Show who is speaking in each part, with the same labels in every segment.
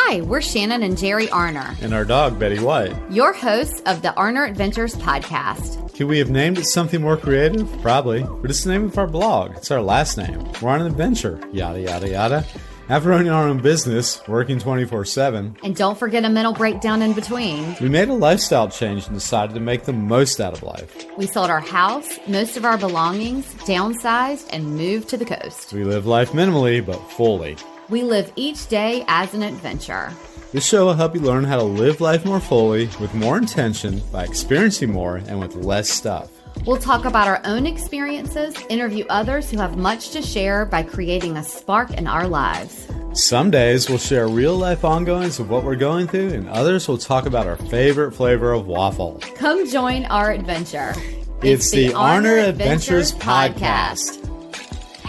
Speaker 1: Hi, we're Shannon and Jerry Arner.
Speaker 2: And our dog, Betty White.
Speaker 1: Your hosts of the Arner Adventures podcast.
Speaker 2: Could we have named it something more creative? Probably. But it's the name of our blog. It's our last name. We're on an adventure. Yada, yada, yada. After owning our own business, working 24/7.
Speaker 1: And don't forget a mental breakdown in between.
Speaker 2: We made a lifestyle change and decided to make the most out of life.
Speaker 1: We sold our house, most of our belongings, downsized, and moved to the coast.
Speaker 2: We live life minimally, but fully.
Speaker 1: We live each day as an adventure.
Speaker 2: This show will help you learn how to live life more fully, with more intention, by experiencing more, and with less stuff.
Speaker 1: We'll talk about our own experiences, interview others who have much to share by creating a spark in our lives.
Speaker 2: Some days we'll share real-life ongoings of what we're going through, and others will talk about our favorite flavor of waffle.
Speaker 1: Come join our adventure.
Speaker 2: It's the Arner Adventures Podcast.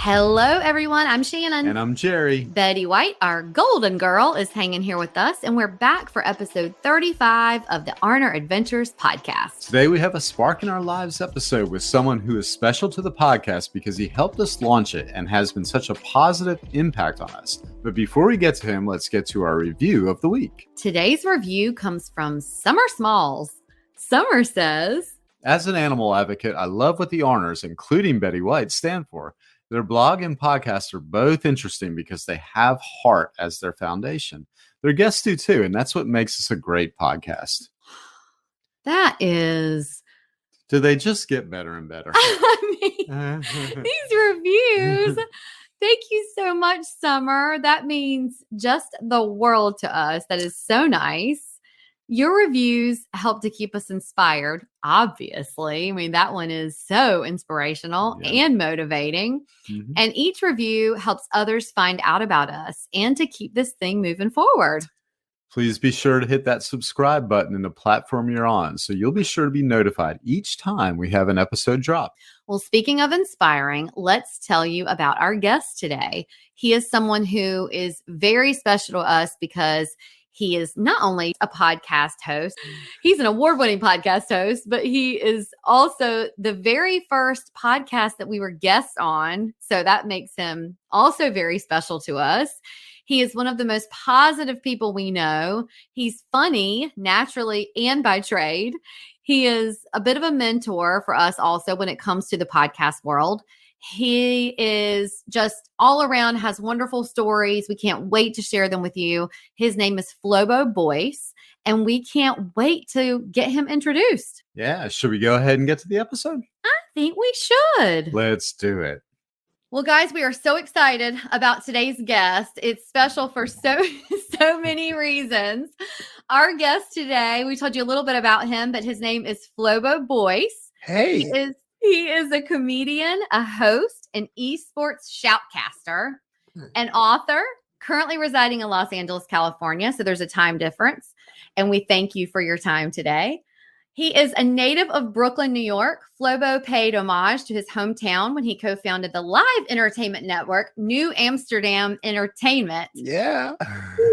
Speaker 1: Hello, everyone. I'm Shannon.
Speaker 2: And I'm Jerry.
Speaker 1: Betty White, our golden girl, is hanging here with us, and we're back for episode 35 of the Arner Adventures Podcast.
Speaker 3: Today we have a Spark in Our Lives episode with someone who is special to the podcast because he helped us launch it and has been such a positive impact on us. But before we get to him, let's get to our review of the week.
Speaker 1: Today's review comes from Summer Smalls. Summer says,
Speaker 3: as an animal advocate, I love what the Arners, including Betty White, stand for. Their blog and podcast are both interesting because they have heart as their foundation. Their guests do too, and that's what makes this a great podcast.
Speaker 1: That is...
Speaker 3: Do they just get better and better?
Speaker 1: I mean, these reviews... Thank you so much, Summer. That means just the world to us. That is so nice. Your reviews help to keep us inspired, obviously. I mean, that one is so inspirational and motivating. Mm-hmm. And each review helps others find out about us and to keep this thing moving forward.
Speaker 3: Please be sure to hit that subscribe button in the platform you're on, so you'll be sure to be notified each time we have an episode drop.
Speaker 1: Well, speaking of inspiring, let's tell you about our guest today. He is someone who is very special to us because he is not only a podcast host, he's an award-winning podcast host, but he is also the very first podcast that we were guests on. So that makes him also very special to us. He is one of the most positive people we know. He's funny, naturally and by trade. He is a bit of a mentor for us also when it comes to the podcast world. He is just all around, has wonderful stories. We can't wait to share them with you. His name is Flobo Boyce, and we can't wait to get him introduced.
Speaker 3: Yeah. Should we go ahead and get to the episode?
Speaker 1: I think we should.
Speaker 3: Let's do it.
Speaker 1: Well, guys, we are so excited about today's guest. It's special for so many reasons. Our guest today, we told you a little bit about him, but his name is Flobo Boyce.
Speaker 4: Hey.
Speaker 1: He is a comedian, a host, an esports shoutcaster, an author, currently residing in Los Angeles, California. So there's a time difference. And we thank you for your time today. He is a native of Brooklyn, New York. Flobo paid homage to his hometown when he co-founded the live entertainment network, New Amsterdam Entertainment.
Speaker 4: Yeah.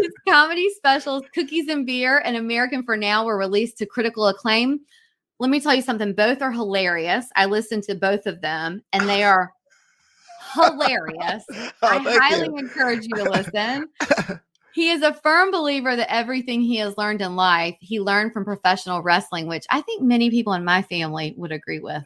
Speaker 1: His comedy specials, Cookies and Beer and American for Now, were released to critical acclaim. Let me tell you something. Both are hilarious. I listened to both of them, and they are hilarious. I highly encourage you to listen. He is a firm believer that everything he has learned in life, he learned from professional wrestling, which I think many people in my family would agree with.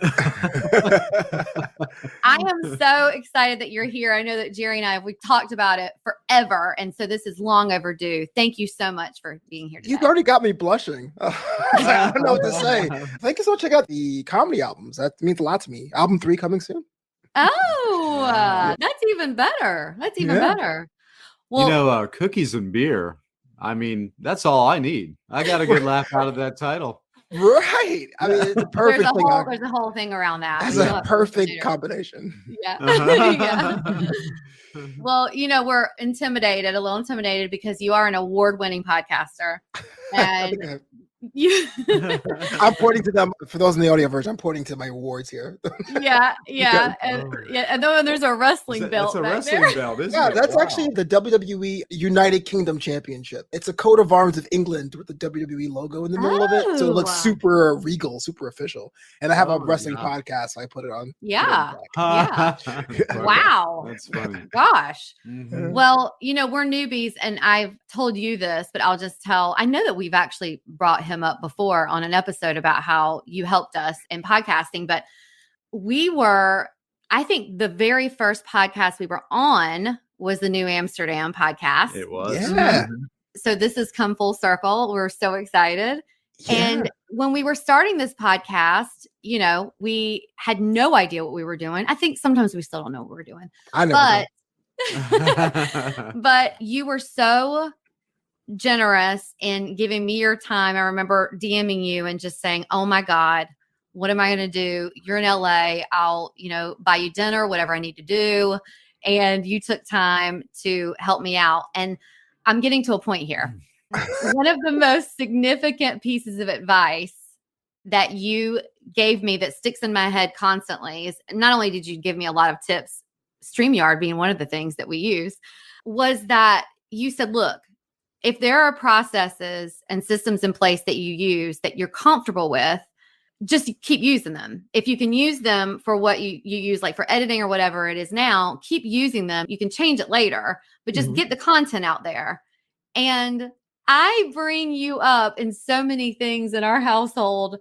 Speaker 1: I am so excited that you're here. I know that Jerry and we've talked about it forever. And so this is long overdue. Thank you so much for being here today.
Speaker 4: You've already got me blushing. I don't know what to say. Thank you so much. Check out the comedy albums. That means a lot to me. Album 3 coming soon.
Speaker 1: Oh, that's even better. That's even better.
Speaker 3: Well, cookies and beer. I mean, that's all I need. I got a good laugh out of that title.
Speaker 4: Right. I mean, it's a perfect thing.
Speaker 1: There's a whole thing around that.
Speaker 4: That's a perfect combination.
Speaker 1: Yeah. Yeah. Well, we're a little intimidated because you are an award-winning podcaster. And
Speaker 4: I'm pointing to them. For those in the audio version, I'm pointing to my awards here.
Speaker 1: Yeah. And then there's a wrestling belt.
Speaker 3: That's a wrestling belt, isn't it?
Speaker 4: That's actually the WWE United Kingdom Championship. It's a coat of arms of England with the WWE logo in the middle of it, so it looks super regal, super official. And I have a wrestling podcast, so I put it on.
Speaker 1: Yeah. Wow.
Speaker 3: That's funny.
Speaker 1: Gosh.
Speaker 3: Mm-hmm.
Speaker 1: Well, we're newbies, and I've told you this, but I'll just tell, I know that we've actually brought him up before on an episode about how you helped us in podcasting, but I think the very first podcast we were on was the New Amsterdam podcast.
Speaker 3: It was.
Speaker 4: Yeah.
Speaker 1: So this has come full circle. We're so excited.
Speaker 4: Yeah.
Speaker 1: And when we were starting this podcast, we had no idea what we were doing. I think sometimes we still don't know what we're doing.
Speaker 4: I know.
Speaker 1: But you were so generous in giving me your time. I remember DMing you and just saying, oh my God, what am I going to do? You're in LA. I'll, buy you dinner, whatever I need to do. And you took time to help me out. And I'm getting to a point here. One of the most significant pieces of advice that you gave me that sticks in my head constantly is, not only did you give me a lot of tips, StreamYard being one of the things that we use, was that you said, look, if there are processes and systems in place that you use that you're comfortable with, just keep using them. If you can use them for what you use, like for editing or whatever it is now, keep using them. You can change it later, but just get the content out there. And I bring you up in so many things in our household,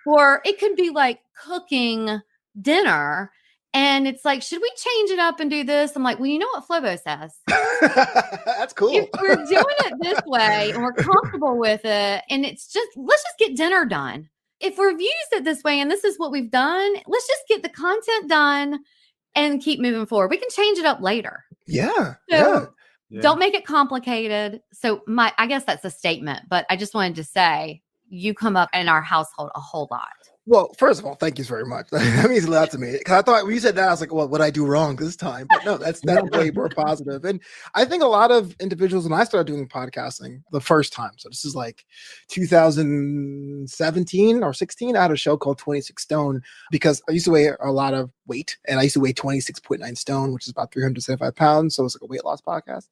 Speaker 1: or it could be like cooking dinner. And it's like, should we change it up and do this? I'm like, well, you know what Flobo says?
Speaker 4: That's cool.
Speaker 1: If we're doing it this way and we're comfortable with it, and let's just get dinner done. If we've used it this way and this is what we've done, let's just get the content done and keep moving forward. We can change it up later.
Speaker 4: Yeah.
Speaker 1: So
Speaker 3: Yeah.
Speaker 1: don't make it complicated. So I guess that's a statement, but I just wanted to say you come up in our household a whole lot.
Speaker 4: Well, first of all, thank you very much. That means a lot to me. Because I thought when you said that, I was like, well, what did I do wrong this time? But no, that's way more positive. And I think a lot of individuals, when I started doing podcasting the first time, so this is like 2017 or 16, I had a show called 26 Stone, because I used to weigh a lot of weight, and I used to weigh 26.9 stone, which is about 375 pounds. So it's like a weight loss podcast.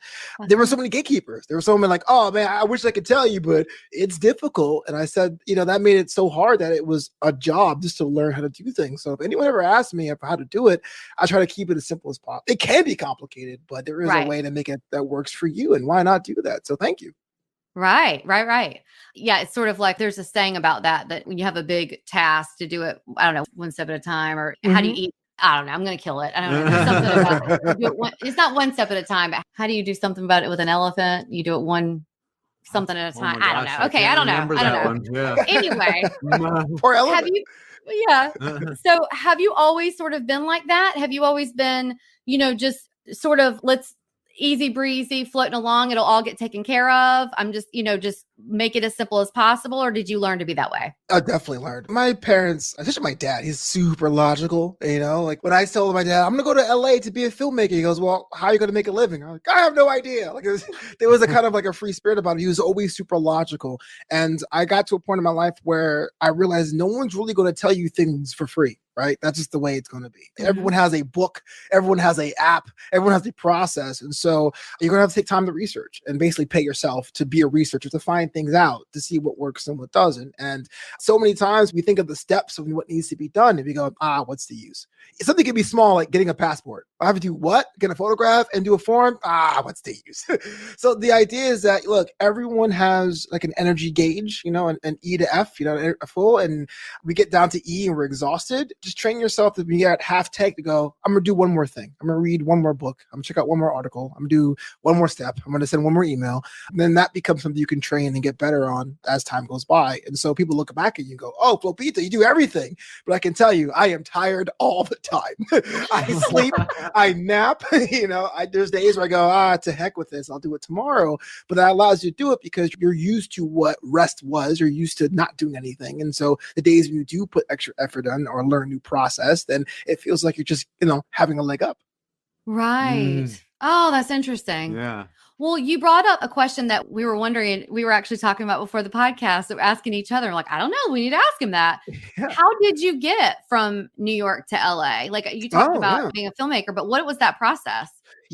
Speaker 4: There were so many gatekeepers. There were so many like, oh man, I wish I could tell you, but it's difficult. And I said, that made it so hard that it was a job just to learn how to do things. So if anyone ever asks me how to do it, I try to keep it as simple as possible. It can be complicated, but there is a way to make it that works for you. And why not do that? So thank you.
Speaker 1: Right. Yeah, it's sort of like there's a saying about that when you have a big task to do it, I don't know, one step at a time, or how do you eat? I don't know. I'm going to kill it. I don't know. There's something about it's not one step at a time, but how do you do something about it with an elephant? You do it something at a time. I don't know. Okay. I don't know.
Speaker 3: Yeah.
Speaker 1: Anyway,
Speaker 4: Or elephant.
Speaker 1: So have you always sort of been like that? Have you always been, just sort of let's easy breezy floating along, it'll all get taken care of, I'm just just make it as simple as possible? Or did you learn to be that way?
Speaker 4: I definitely learned. My parents, especially my dad, he's super logical. Like when I told my dad, I'm gonna go to LA to be a filmmaker, he goes, well, how are you gonna make a living? I'm like, I have no idea. Like there was a kind of like a free spirit about him. He was always super logical. And I got to a point in my life where I realized no one's really gonna tell you things for free. Right? That's just the way it's going to be. Mm-hmm. Everyone has a book. Everyone has an app. Everyone has a process. And so you're going to have to take time to research and basically pay yourself to be a researcher, to find things out, to see what works and what doesn't. And so many times we think of the steps of what needs to be done and we go, what's the use? Something can be small, like getting a passport. I have to do what? Get a photograph and do a form? What's the use? So the idea is that, look, everyone has like an energy gauge, an E to F, a full, and we get down to E and we're exhausted. Just train yourself to be at half tank to go, I'm going to do one more thing. I'm going to read one more book. I'm going to check out one more article. I'm going to do one more step. I'm going to send one more email. And then that becomes something you can train and get better on as time goes by. And so people look back at you and go, oh, Flopita, you do everything. But I can tell you, I am tired all the time. I sleep, I nap, there's days where I go, to heck with this. I'll do it tomorrow. But that allows you to do it because you're used to what rest was. You're used to not doing anything. And so the days when you do put extra effort in or learn new process, then it feels like you're just, having a leg up.
Speaker 1: Right. Oh, that's interesting.
Speaker 3: Yeah.
Speaker 1: Well, you brought up a question that we were wondering, we were actually talking about before the podcast, that we're asking each other, like, I don't know, we need to ask him that. Yeah. How did you get from New York to LA? Like you talked about being a filmmaker, but what was that process?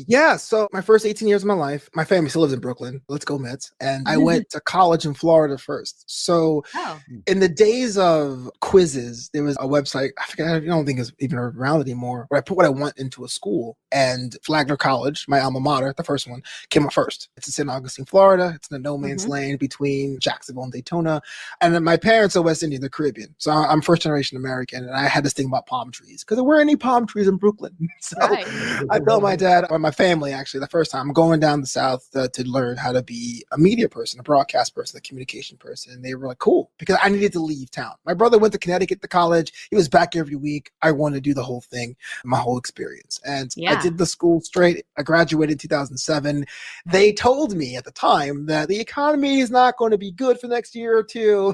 Speaker 4: Yeah, so my first 18 years of my life, my family still lives in Brooklyn. Let's go Mets. And I went to college in Florida first. So
Speaker 1: Oh,
Speaker 4: in the days of quizzes, there was a website, I forget, I don't think it's even around anymore, where I put what I want into a school. And Flagler College, my alma mater, the first one, came up first. It's in St. Augustine, Florida. It's in the no man's land between Jacksonville and Daytona. And then my parents are West Indian, they're Caribbean. So I'm first generation American. And I had this thing about palm trees because there weren't any palm trees in Brooklyn. So I told my dad, or my family actually, the first time, I'm going down the South to learn how to be a media person, a broadcast person, a communication person. And they were like, cool, because I needed to leave town. My brother went to Connecticut to college. He was back every week. I wanted to do the whole thing, my whole experience. And I did the school straight. I graduated in 2007. They told me at the time that the economy is not going to be good for the next year or two.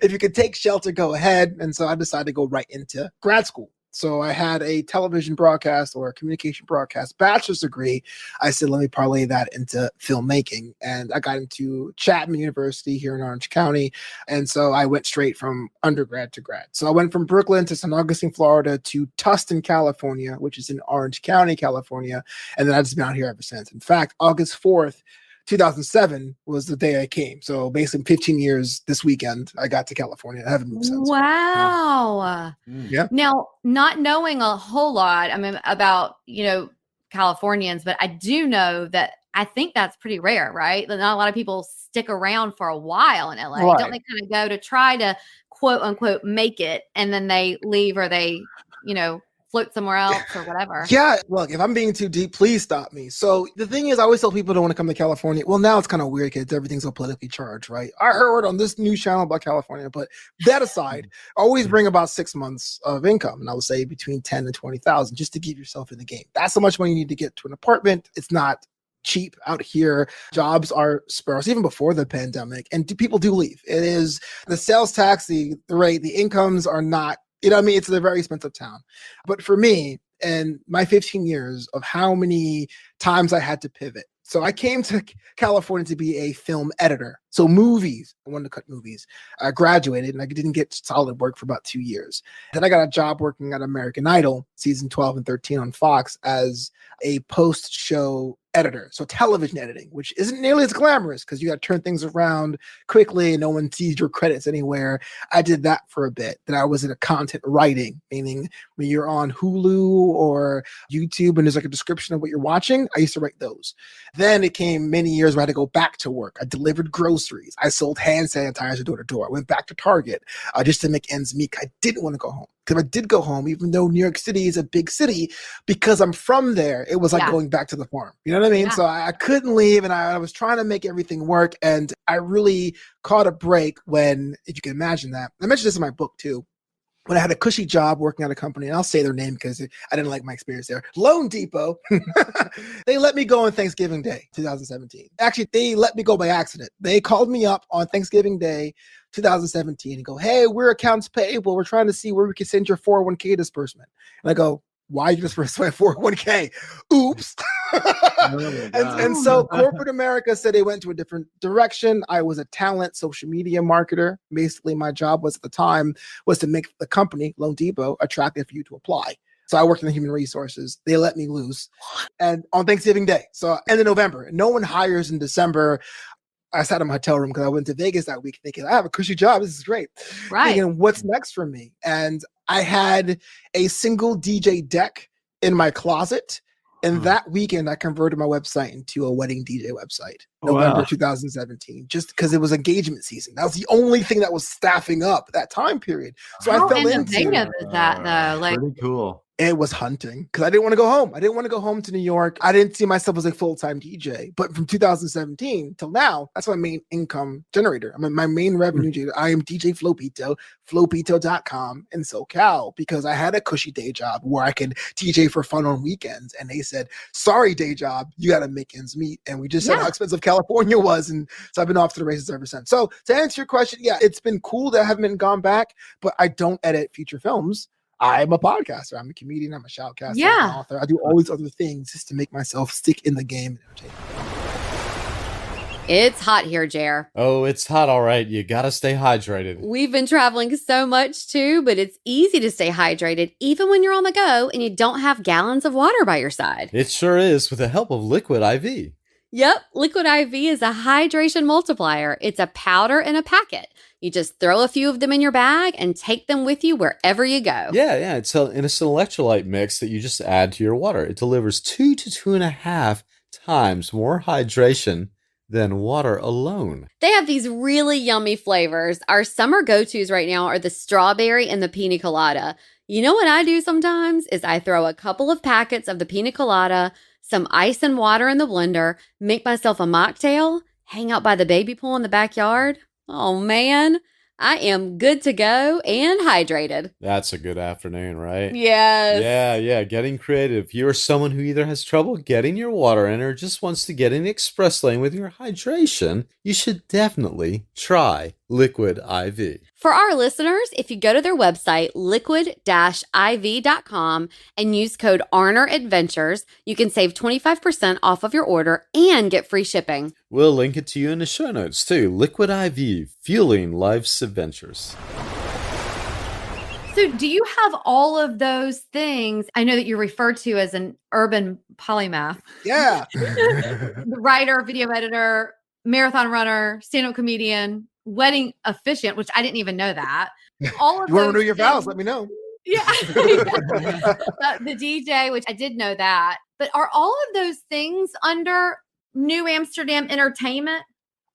Speaker 4: If you could take shelter, go ahead. And so I decided to go right into grad school. So I had a television broadcast or a communication broadcast bachelor's degree. I said, let me parlay that into filmmaking. And I got into Chapman University here in Orange County. And so I went straight from undergrad to grad. So I went from Brooklyn to St. Augustine, Florida to Tustin, California, which is in Orange County, California. And then I've just been out here ever since. In fact, August 4th, 2007 was the day I came. So basically 15 years this weekend, I got to California. I haven't moved since.
Speaker 1: Wow.
Speaker 4: Yeah.
Speaker 1: Now, not knowing a whole lot, I mean, about, Californians, but I do know that I think that's pretty rare, right? That not a lot of people stick around for a while in LA.
Speaker 4: Right.
Speaker 1: Don't they kind of go to try to quote unquote make it and then they leave or they, float somewhere else or whatever?
Speaker 4: Yeah, look, if I'm being too deep, please stop me. So the thing is, I always tell people don't want to come to California. Well, now it's kind of weird because everything's so politically charged, right? I heard on this news channel about California, but that aside, always bring about 6 months of income. And I would say between 10 and 20,000 just to get yourself in the game. That's how much money you need to get to an apartment. It's not cheap out here. Jobs are sparse even before the pandemic. And people do leave. It is the sales tax, the rate, the incomes are not, it's a very expensive town. But for me, and my 15 years of how many times I had to pivot. So I came to California to be a film editor. So movies, I wanted to cut movies. I graduated and I didn't get solid work for about 2 years. Then I got a job working at American Idol, season 12 and 13 on Fox as a post-show editor. So television editing, which isn't nearly as glamorous because you got to turn things around quickly and no one sees your credits anywhere. I did that for a bit. Then I was in a content writing, meaning when you're on Hulu or YouTube and there's like a description of what you're watching, I used to write those. Then it came many years where I had to go back to work. I delivered groceries. I sold hand sanitizer door to door. I went back to Target just to make ends meet. I didn't want to go home. Because I did go home, even though New York City is a big city, because I'm from there, it was like going back to the farm. You know what I mean? Yeah. So I couldn't leave and I was trying to make everything work. And I really caught a break when, if you can imagine that, I mentioned this in my book too, when I had a cushy job working at a company, and I'll say their name because I didn't like my experience there, Loan Depot. They let me go on Thanksgiving Day, 2017. Actually, they let me go by accident. They called me up on Thanksgiving Day, 2017 and go, hey, we're accounts payable. We're trying to see where we can send your 401k disbursement. And I go, why you disperse my 401k? Oops. And so corporate America said they went to a different direction. I was a talent social media marketer. Basically, my job was at the time was to make the company, Loan Depot, attractive for you to apply. So I worked in the human resources. They let me loose. And on Thanksgiving Day, so end of November, no one hires in December. I sat in my hotel room because I went to Vegas that week thinking, I have a cushy job. This is great.
Speaker 1: Right.
Speaker 4: Thinking, what's next for me? And I had a single DJ deck in my closet. And that weekend, I converted my website into a wedding DJ website, November 2017, just because it was engagement season. That was the only thing that was staffing up that time period. So
Speaker 1: How
Speaker 4: I fell
Speaker 1: innovative
Speaker 4: into
Speaker 1: is that, though? Like,
Speaker 3: pretty cool.
Speaker 4: It was hunting because I didn't want to go home. I didn't want to go home to New York. I didn't see myself as a full-time DJ. But from 2017 till now, that's my main income generator. I mean, my main revenue generator. I am DJ Flopito, flopito.com in SoCal because I had a cushy day job where I could DJ for fun on weekends. And they said, sorry, day job, you got to make ends meet. And we just said how expensive California was. And so I've been off to the races ever since. So to answer your question, yeah, it's been cool that I haven't been gone back, but I don't edit feature films. I'm a podcaster. I'm a comedian. I'm a shoutcaster. I'm an author. I do all these other things just to make myself stick in the game and entertain.
Speaker 1: It's hot here, Jer.
Speaker 2: Oh, it's hot, all right. You gotta stay hydrated.
Speaker 1: We've been traveling so much too, but it's easy to stay hydrated even when you're on the go and you don't have gallons of water by your side.
Speaker 2: It sure is, with the help of Liquid IV.
Speaker 1: Yep, Liquid IV is a hydration multiplier. It's a powder in a packet. You just throw a few of them in your bag and take them with you wherever you go.
Speaker 2: Yeah, it's an electrolyte mix that you just add to your water. It delivers 2 to 2.5 times more hydration than water alone.
Speaker 1: They have these really yummy flavors. Our summer go-tos right now are the strawberry and the pina colada. You know what I do sometimes is I throw a couple of packets of the pina colada, some ice and water in the blender, make myself a mocktail, hang out by the baby pool in the backyard. Oh man, I am good to go and hydrated.
Speaker 2: That's a good afternoon, right?
Speaker 1: Yes.
Speaker 2: Yeah, getting creative. If you are someone who either has trouble getting your water in or just wants to get in the express lane with your hydration, you should definitely try Liquid IV.
Speaker 1: For our listeners, if you go to their website, liquid-iv.com, and use code ARNERADVENTURES, you can save 25% off of your order and get free shipping.
Speaker 2: We'll link it to you in the show notes too. Liquid IV, fueling life's adventures.
Speaker 1: So do you have all of those things? I know that you're referred to as an urban polymath.
Speaker 4: Yeah.
Speaker 1: The writer, video editor, marathon runner, stand-up comedian, wedding officiant, which I didn't even know that. All of
Speaker 4: You want to
Speaker 1: those
Speaker 4: renew your
Speaker 1: things-
Speaker 4: vows? Let me know.
Speaker 1: Yeah. The DJ, which I did know that. But are all of those things under New Amsterdam Entertainment?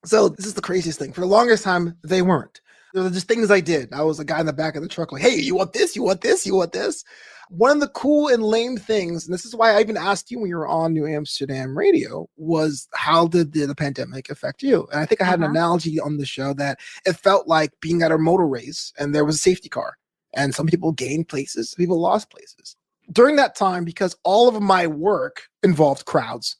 Speaker 4: So this is the craziest thing. For the longest time, they weren't. They were just things I did. I was a guy in the back of the truck like, hey, you want this? You want this? You want this? One of the cool and lame things, and this is why I even asked you when you were on New Amsterdam Radio, was how did the pandemic affect you? And I think I had an analogy on the show that it felt like being at a motor race and there was a safety car. And some people gained places, some people lost places. During that time, because all of my work involved crowds,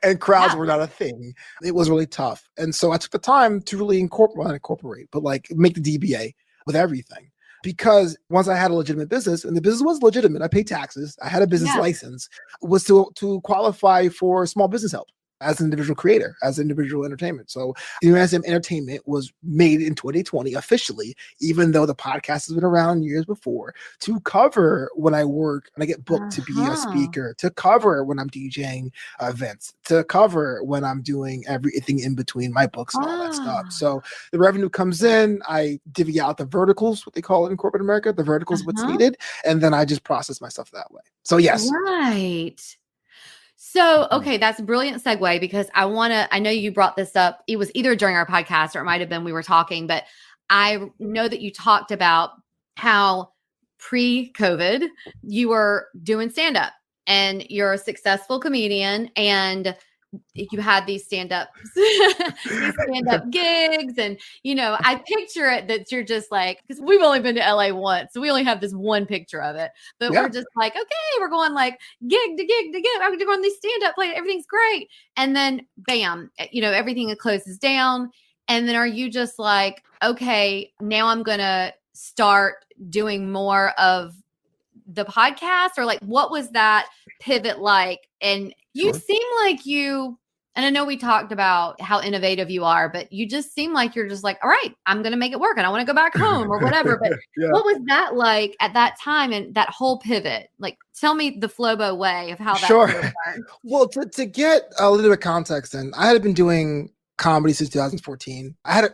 Speaker 4: and crowds were not a thing, it was really tough. And so I took the time to really incorporate, but like make the DBA with everything. Because once I had a legitimate business, and the business was legitimate, I paid taxes, I had a business license, was to qualify for small business help as an individual creator, as individual entertainment. So New Amsterdam Entertainment was made in 2020 officially, even though the podcast has been around years before, to cover when I work and I get booked to be a speaker, to cover when I'm DJing events, to cover when I'm doing everything in between my books and all that stuff. So the revenue comes in, I divvy out the verticals, what they call it in corporate America, the verticals, what's needed, and then I just process my stuff that way. So yes.
Speaker 1: Right. So, okay, that's a brilliant segue because I know you brought this up. It was either during our podcast or it might have been we were talking, but I know that you talked about how pre-COVID you were doing stand-up and you're a successful comedian and you had these stand-up gigs. And, you know, I picture it that you're just like, because we've only been to LA once, so we only have this one picture of it, but we're just like, okay, we're going like gig to gig to gig. I'm going on these stand-up play. Everything's great. And then bam, you know, everything closes down. And then are you just like, okay, now I'm going to start doing more of the podcast? Or like, what was that pivot like? And you seem like you, and I know we talked about how innovative you are, but you just seem like you're just like, all right, I'm going to make it work and I want to go back home or whatever. But what was that like at that time and that whole pivot? Like, tell me the Flobo way of how that
Speaker 4: Sure. Well, to get a little bit of context, then I had been doing comedy since 2014. I had a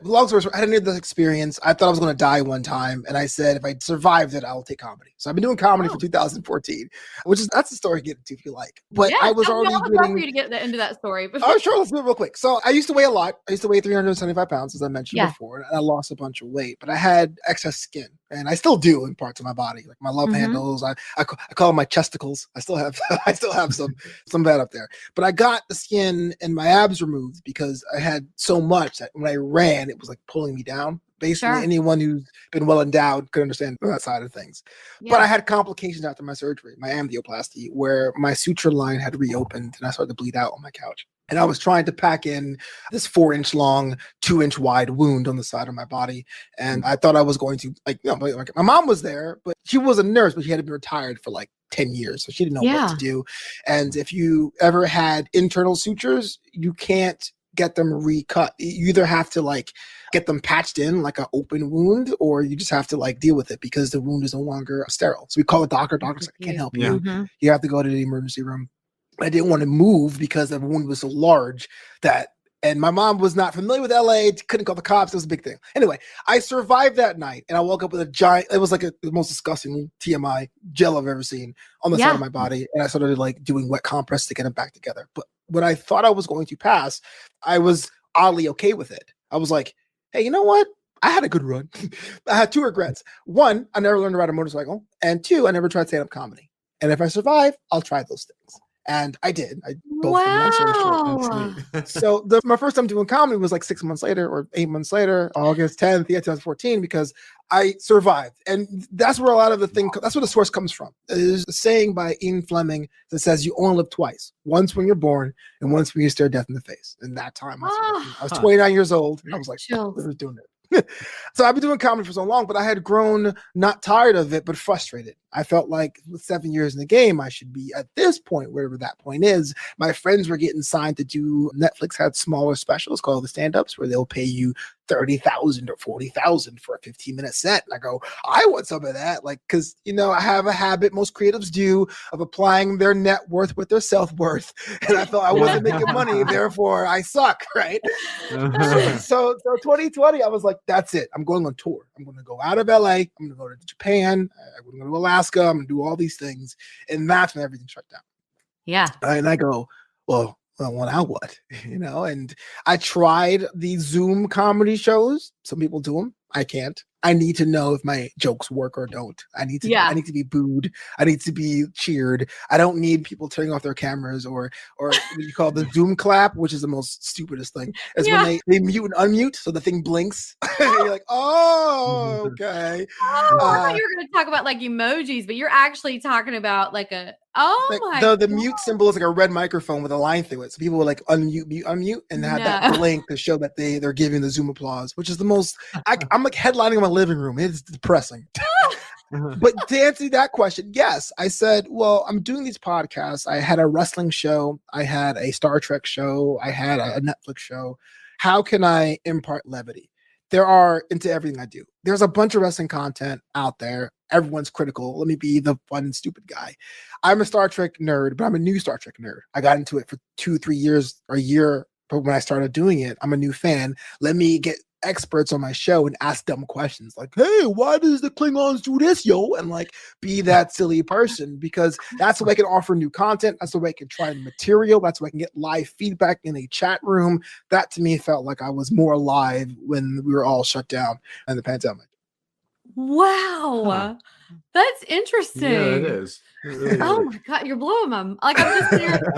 Speaker 4: near death experience. I thought I was going to die one time, and I said if I survived it, I'll take comedy. So I've been doing comedy for 2014, that's the story to get into if you like. But I was already
Speaker 1: for you to get into that story.
Speaker 4: Oh, sure. Let's do it real quick. So I used to weigh a lot. I used to weigh 375 pounds, as I mentioned before, and I lost a bunch of weight. But I had excess skin, and I still do in parts of my body, like my love handles. I call them my chesticles. I still have some of that up there. But I got the skin and my abs removed because I had so much that when I ran, it was like pulling me down. Basically, anyone who's been well endowed could understand that side of things. But I had complications after my surgery, my amnioplasty, where my suture line had reopened and I started to bleed out on my couch. And I was trying to pack in this 4-inch long, 2-inch wide wound on the side of my body. And I thought I was going to, like my mom was there, but she was a nurse, but she had been retired for like 10 years. So she didn't know what to do. And if you ever had internal sutures, you can't get them recut. You either have to like get them patched in like an open wound, or you just have to like deal with it because the wound is no longer sterile. So we call a doctor. Doctor's like, I can't help
Speaker 3: Yeah.
Speaker 4: you.
Speaker 1: Mhm.
Speaker 4: You have to go to the emergency room. I didn't want to move because the wound was so large and my mom was not familiar with LA, couldn't call the cops. It was a big thing. Anyway, I survived that night and I woke up with a giant, it was like the most disgusting TMI gel I've ever seen on the side
Speaker 1: Yeah.
Speaker 4: of my body. And I started like doing wet compress to get it back together. But when I thought I was going to pass, I was oddly okay with it. I was like, hey, you know what? I had a good run. I had 2 regrets. 1, I never learned to ride a motorcycle. And 2, I never tried stand-up comedy. And if I survive, I'll try those things. And I did. I both of them, long story short.
Speaker 1: Wow.
Speaker 4: So my first time doing comedy was like 6 months later or 8 months later, August 10th, 2014, because I survived. And that's where a lot of that's where the source comes from. There's a saying by Ian Fleming that says you only live twice, once when you're born and once when you stare death in the face. And that time I was 29 years old and I was like,
Speaker 1: Chills.
Speaker 4: we're doing it. So I've been doing comedy for so long, but I had grown not tired of it, but frustrated. I felt like with 7 years in the game, I should be at this point, wherever that point is. My friends were getting signed to do, Netflix had smaller specials called the stand-ups where they'll pay you $30,000 or $40,000 for a 15-minute set. And I go, I want some of that. Like, cause I have a habit most creatives do of applying their net worth with their self-worth. And I thought I wasn't making money, therefore I suck. Right. So 2020, I was like, that's it. I'm going on tour. I'm going to go out of LA. I'm going to go to Japan. I'm going to go to Alaska. I'm going to do all these things. And that's when everything shut down.
Speaker 1: Yeah.
Speaker 4: And I go, well, now what? And I tried the Zoom comedy shows. Some people do them. I can't. I need to know if my jokes work or don't. I need to be booed. I need to be cheered. I don't need people turning off their cameras or what you call the Zoom clap, which is the most stupidest thing. Is when they mute and unmute, so the thing blinks. You're like, oh, okay.
Speaker 1: Oh, I thought you were going to talk about like emojis, but you're actually talking about like a
Speaker 4: the mute symbol is like a red microphone with a line through it. So people will like unmute, and have that blink to show that they're giving the Zoom applause, which is the most. I'm like headlining in my living room. It's depressing. But to answer that question, yes, I said, well, I'm doing these podcasts. I had a wrestling show. I had a Star Trek show. I had a Netflix show. How can I impart levity? There are into everything I do. There's a bunch of wrestling content out there. Everyone's critical. Let me be the fun, stupid guy. I'm a Star Trek nerd, but I'm a new Star Trek nerd. I got into it for 2-3 years or a year, but when I started doing it, I'm a new fan. Let me get experts on my show and ask dumb questions like, hey, why does the Klingons do this, yo? And like be that silly person, because that's the way I can offer new content. That's the way I can try the material. That's the way I can get live feedback in a chat room. That to me felt like I was more alive when we were all shut down in the pandemic.
Speaker 1: Wow.
Speaker 3: Huh.
Speaker 1: That's interesting.
Speaker 3: Yeah, it is. It really
Speaker 1: Oh
Speaker 3: is.
Speaker 1: my God, you're blowing my like I'm just sitting here.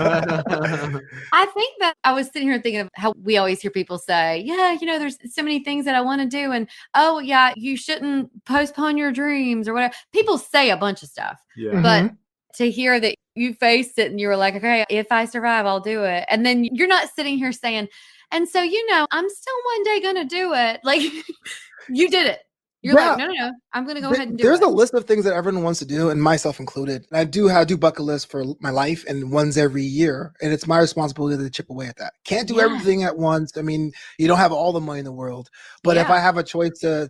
Speaker 1: I think that I was sitting here thinking of how we always hear people say, yeah, there's so many things that I want to do. And oh yeah, you shouldn't postpone your dreams or whatever. People say a bunch of stuff,
Speaker 3: Yeah.
Speaker 1: but to hear that you faced it and you were like, okay, if I survive, I'll do it. And then you're not sitting here saying, and so, I'm still one day going to do it. Like you did it. You're like, no, I'm going to go ahead and do
Speaker 4: There's
Speaker 1: it.
Speaker 4: a list of things that everyone wants to do, and myself included. And I do bucket lists for my life, and one's every year. And it's my responsibility to chip away at that. Can't do everything at once. I mean, you don't have all the money in the world. But if I have a choice to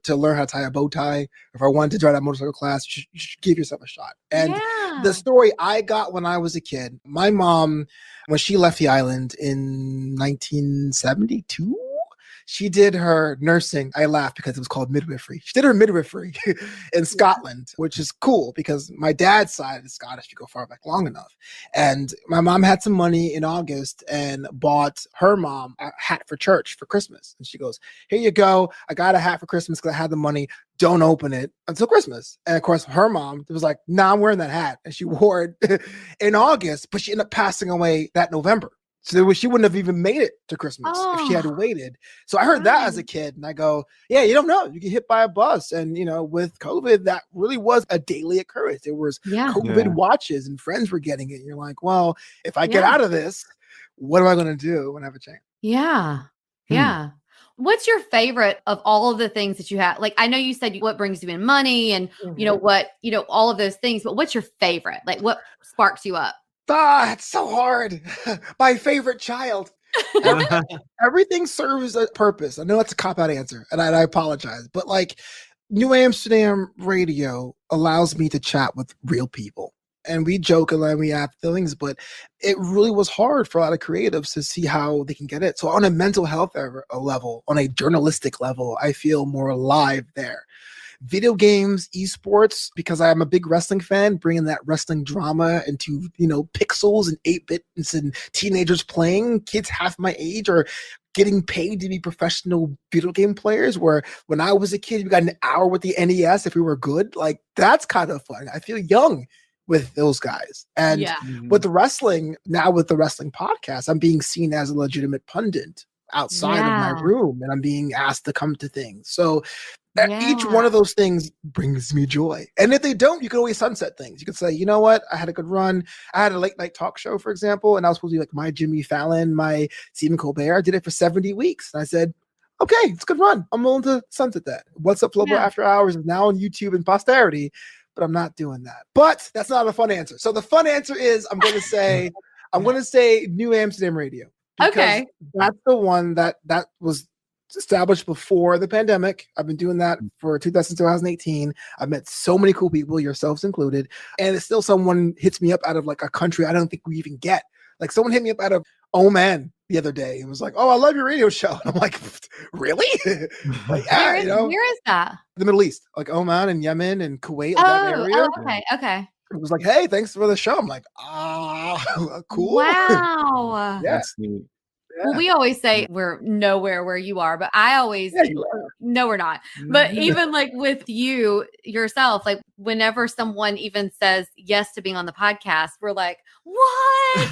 Speaker 4: learn how to tie a bow tie, if I wanted to drive that motorcycle class, you should give yourself a shot. And the story I got when I was a kid, my mom, when she left the island in 1972, she did her nursing. I laugh because it was called midwifery. She did her midwifery in Scotland, which is cool because my dad's side is Scottish. You go far back long enough. And my mom had some money in August and bought her mom a hat for church for Christmas. And she goes, here you go. I got a hat for Christmas because I had the money. Don't open it until Christmas. And of course, her mom was like, nah, I'm wearing that hat. And she wore it in August, but she ended up passing away that November. So she wouldn't have even made it to Christmas if she had waited. So I heard that as a kid and I go, yeah, you don't know. You get hit by a bus. And, with COVID, that really was a daily occurrence. There was COVID watches and friends were getting it. And you're like, well, if I get out of this, what am I going to do when I have a chance?
Speaker 1: Yeah. Yeah. What's your favorite of all of the things that you have? Like, I know you said what brings you in money and, all of those things, but what's your favorite? Like what sparks you up?
Speaker 4: It's so hard. My favorite child. Everything serves a purpose. I know that's a cop-out answer, and I apologize, but like New Amsterdam radio allows me to chat with real people. And we joke and we have feelings, but it really was hard for a lot of creatives to see how they can get it. So on a mental health level, on a journalistic level, I feel more alive there. Video games, esports, because I'm a big wrestling fan, bringing that wrestling drama into, pixels and 8-bits and teenagers playing, kids half my age are getting paid to be professional video game players, where when I was a kid, we got an hour with the NES if we were good. Like, that's kind of fun. I feel young with those guys. And with the wrestling, now with the wrestling podcast, I'm being seen as a legitimate pundit outside of my room, and I'm being asked to come to things. So each one of those things brings me joy. And if they don't, you can always sunset things. You could say, you know what? I had a good run. I had a late night talk show, for example, and I was supposed to be like my Jimmy Fallon, my Stephen Colbert. I did it for 70 weeks. And I said, okay, it's a good run. I'm willing to sunset that. What's Up Flobo After Hours is now on YouTube and posterity, but I'm not doing that. But that's not a fun answer. So the fun answer is I'm going to say New Amsterdam Radio. Because that's the one that was established before the pandemic. I've been doing that for 2018. I've met so many cool people, yourselves included. And it's still someone hits me up out of like a country I don't think we even get. Like someone hit me up out of Oman the other day. It was like, oh, I love your radio show. And I'm like, really? Like,
Speaker 1: where is that?
Speaker 4: The Middle East, like Oman and Yemen and Kuwait, that area.
Speaker 1: Okay.
Speaker 4: It was like, hey, thanks for the show. I'm like, cool.
Speaker 1: Wow.
Speaker 3: That's neat.
Speaker 4: Yeah.
Speaker 1: Well, we always say we're nowhere where you are, but I always no, we're not. But even like with you yourself, like whenever someone even says yes to being on the podcast, we're like, what?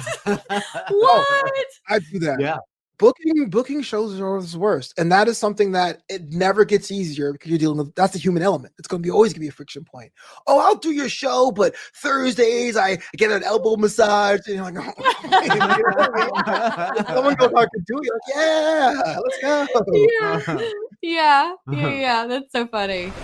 Speaker 1: What?
Speaker 4: I do that.
Speaker 3: Yeah.
Speaker 4: Booking shows are always worst. And that is something that it never gets easier because you're dealing with, that's the human element. It's going to be always going to be a friction point. Oh, I'll do your show, but Thursdays I get an elbow massage. And you're like, oh, someone goes, I can do it. You're like, yeah, let's go.
Speaker 1: Yeah. That's so funny.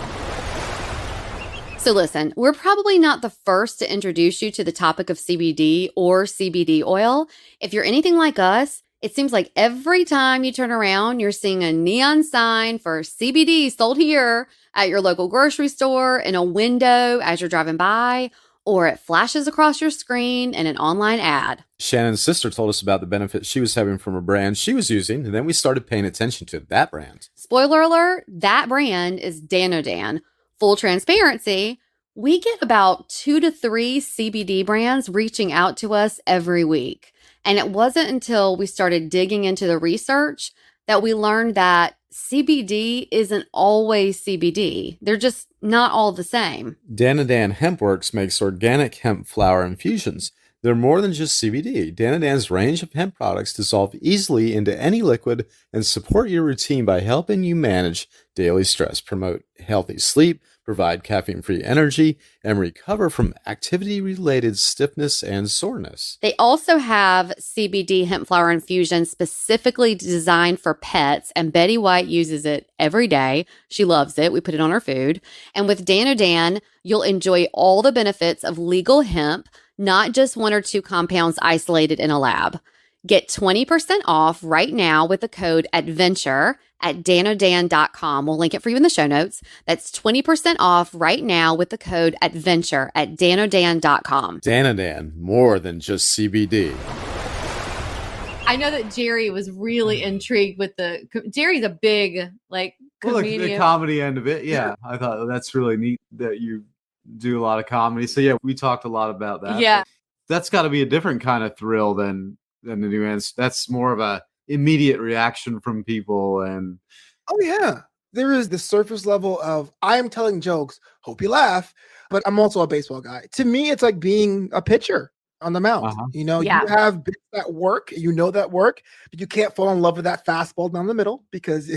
Speaker 1: So listen, we're probably not the first to introduce you to the topic of CBD or CBD oil. If you're anything like us, it seems like every time you turn around, you're seeing a neon sign for CBD sold here at your local grocery store, in a window as you're driving by, or it flashes across your screen in an online ad.
Speaker 2: Shannon's sister told us about the benefits she was having from a brand she was using, and then we started paying attention to that brand.
Speaker 1: Spoiler alert, that brand is Danodan. Full transparency, we get about 2 to 3 CBD brands reaching out to us every week. And it wasn't until we started digging into the research that we learned that CBD isn't always CBD. They're just not all the same.
Speaker 2: Danodan Hempworks makes organic hemp flower infusions. They're more than just CBD. Danodan's range of hemp products dissolve easily into any liquid and support your routine by helping you manage daily stress, promote healthy sleep, provide caffeine-free energy, and recover from activity-related stiffness and soreness.
Speaker 1: They also have CBD hemp flower infusion specifically designed for pets, and Betty White uses it every day. She loves it. We put it on her food. And with Danodan, you'll enjoy all the benefits of legal hemp, not just 1 or 2 compounds isolated in a lab. Get 20% off right now with the code ADVENTURE at danodan.com. We'll link it for you in the show notes. That's 20% off right now with the code ADVENTURE at danodan.com.
Speaker 2: Danodan, more than just CBD.
Speaker 1: I know that Jerry was really intrigued with Jerry's a big, comedian.
Speaker 3: The comedy end of it. Yeah. I thought that's really neat that you do a lot of comedy. So yeah, we talked a lot about that.
Speaker 1: Yeah.
Speaker 3: That's got to be a different kind of thrill than the new ends. That's more of a immediate reaction from people. And
Speaker 4: oh yeah, there is the surface level of I am telling jokes, hope you laugh, but I'm also a baseball guy. To me, it's like being a pitcher on the mound. You have bits that work, that work, but you can't fall in love with that fastball down the middle because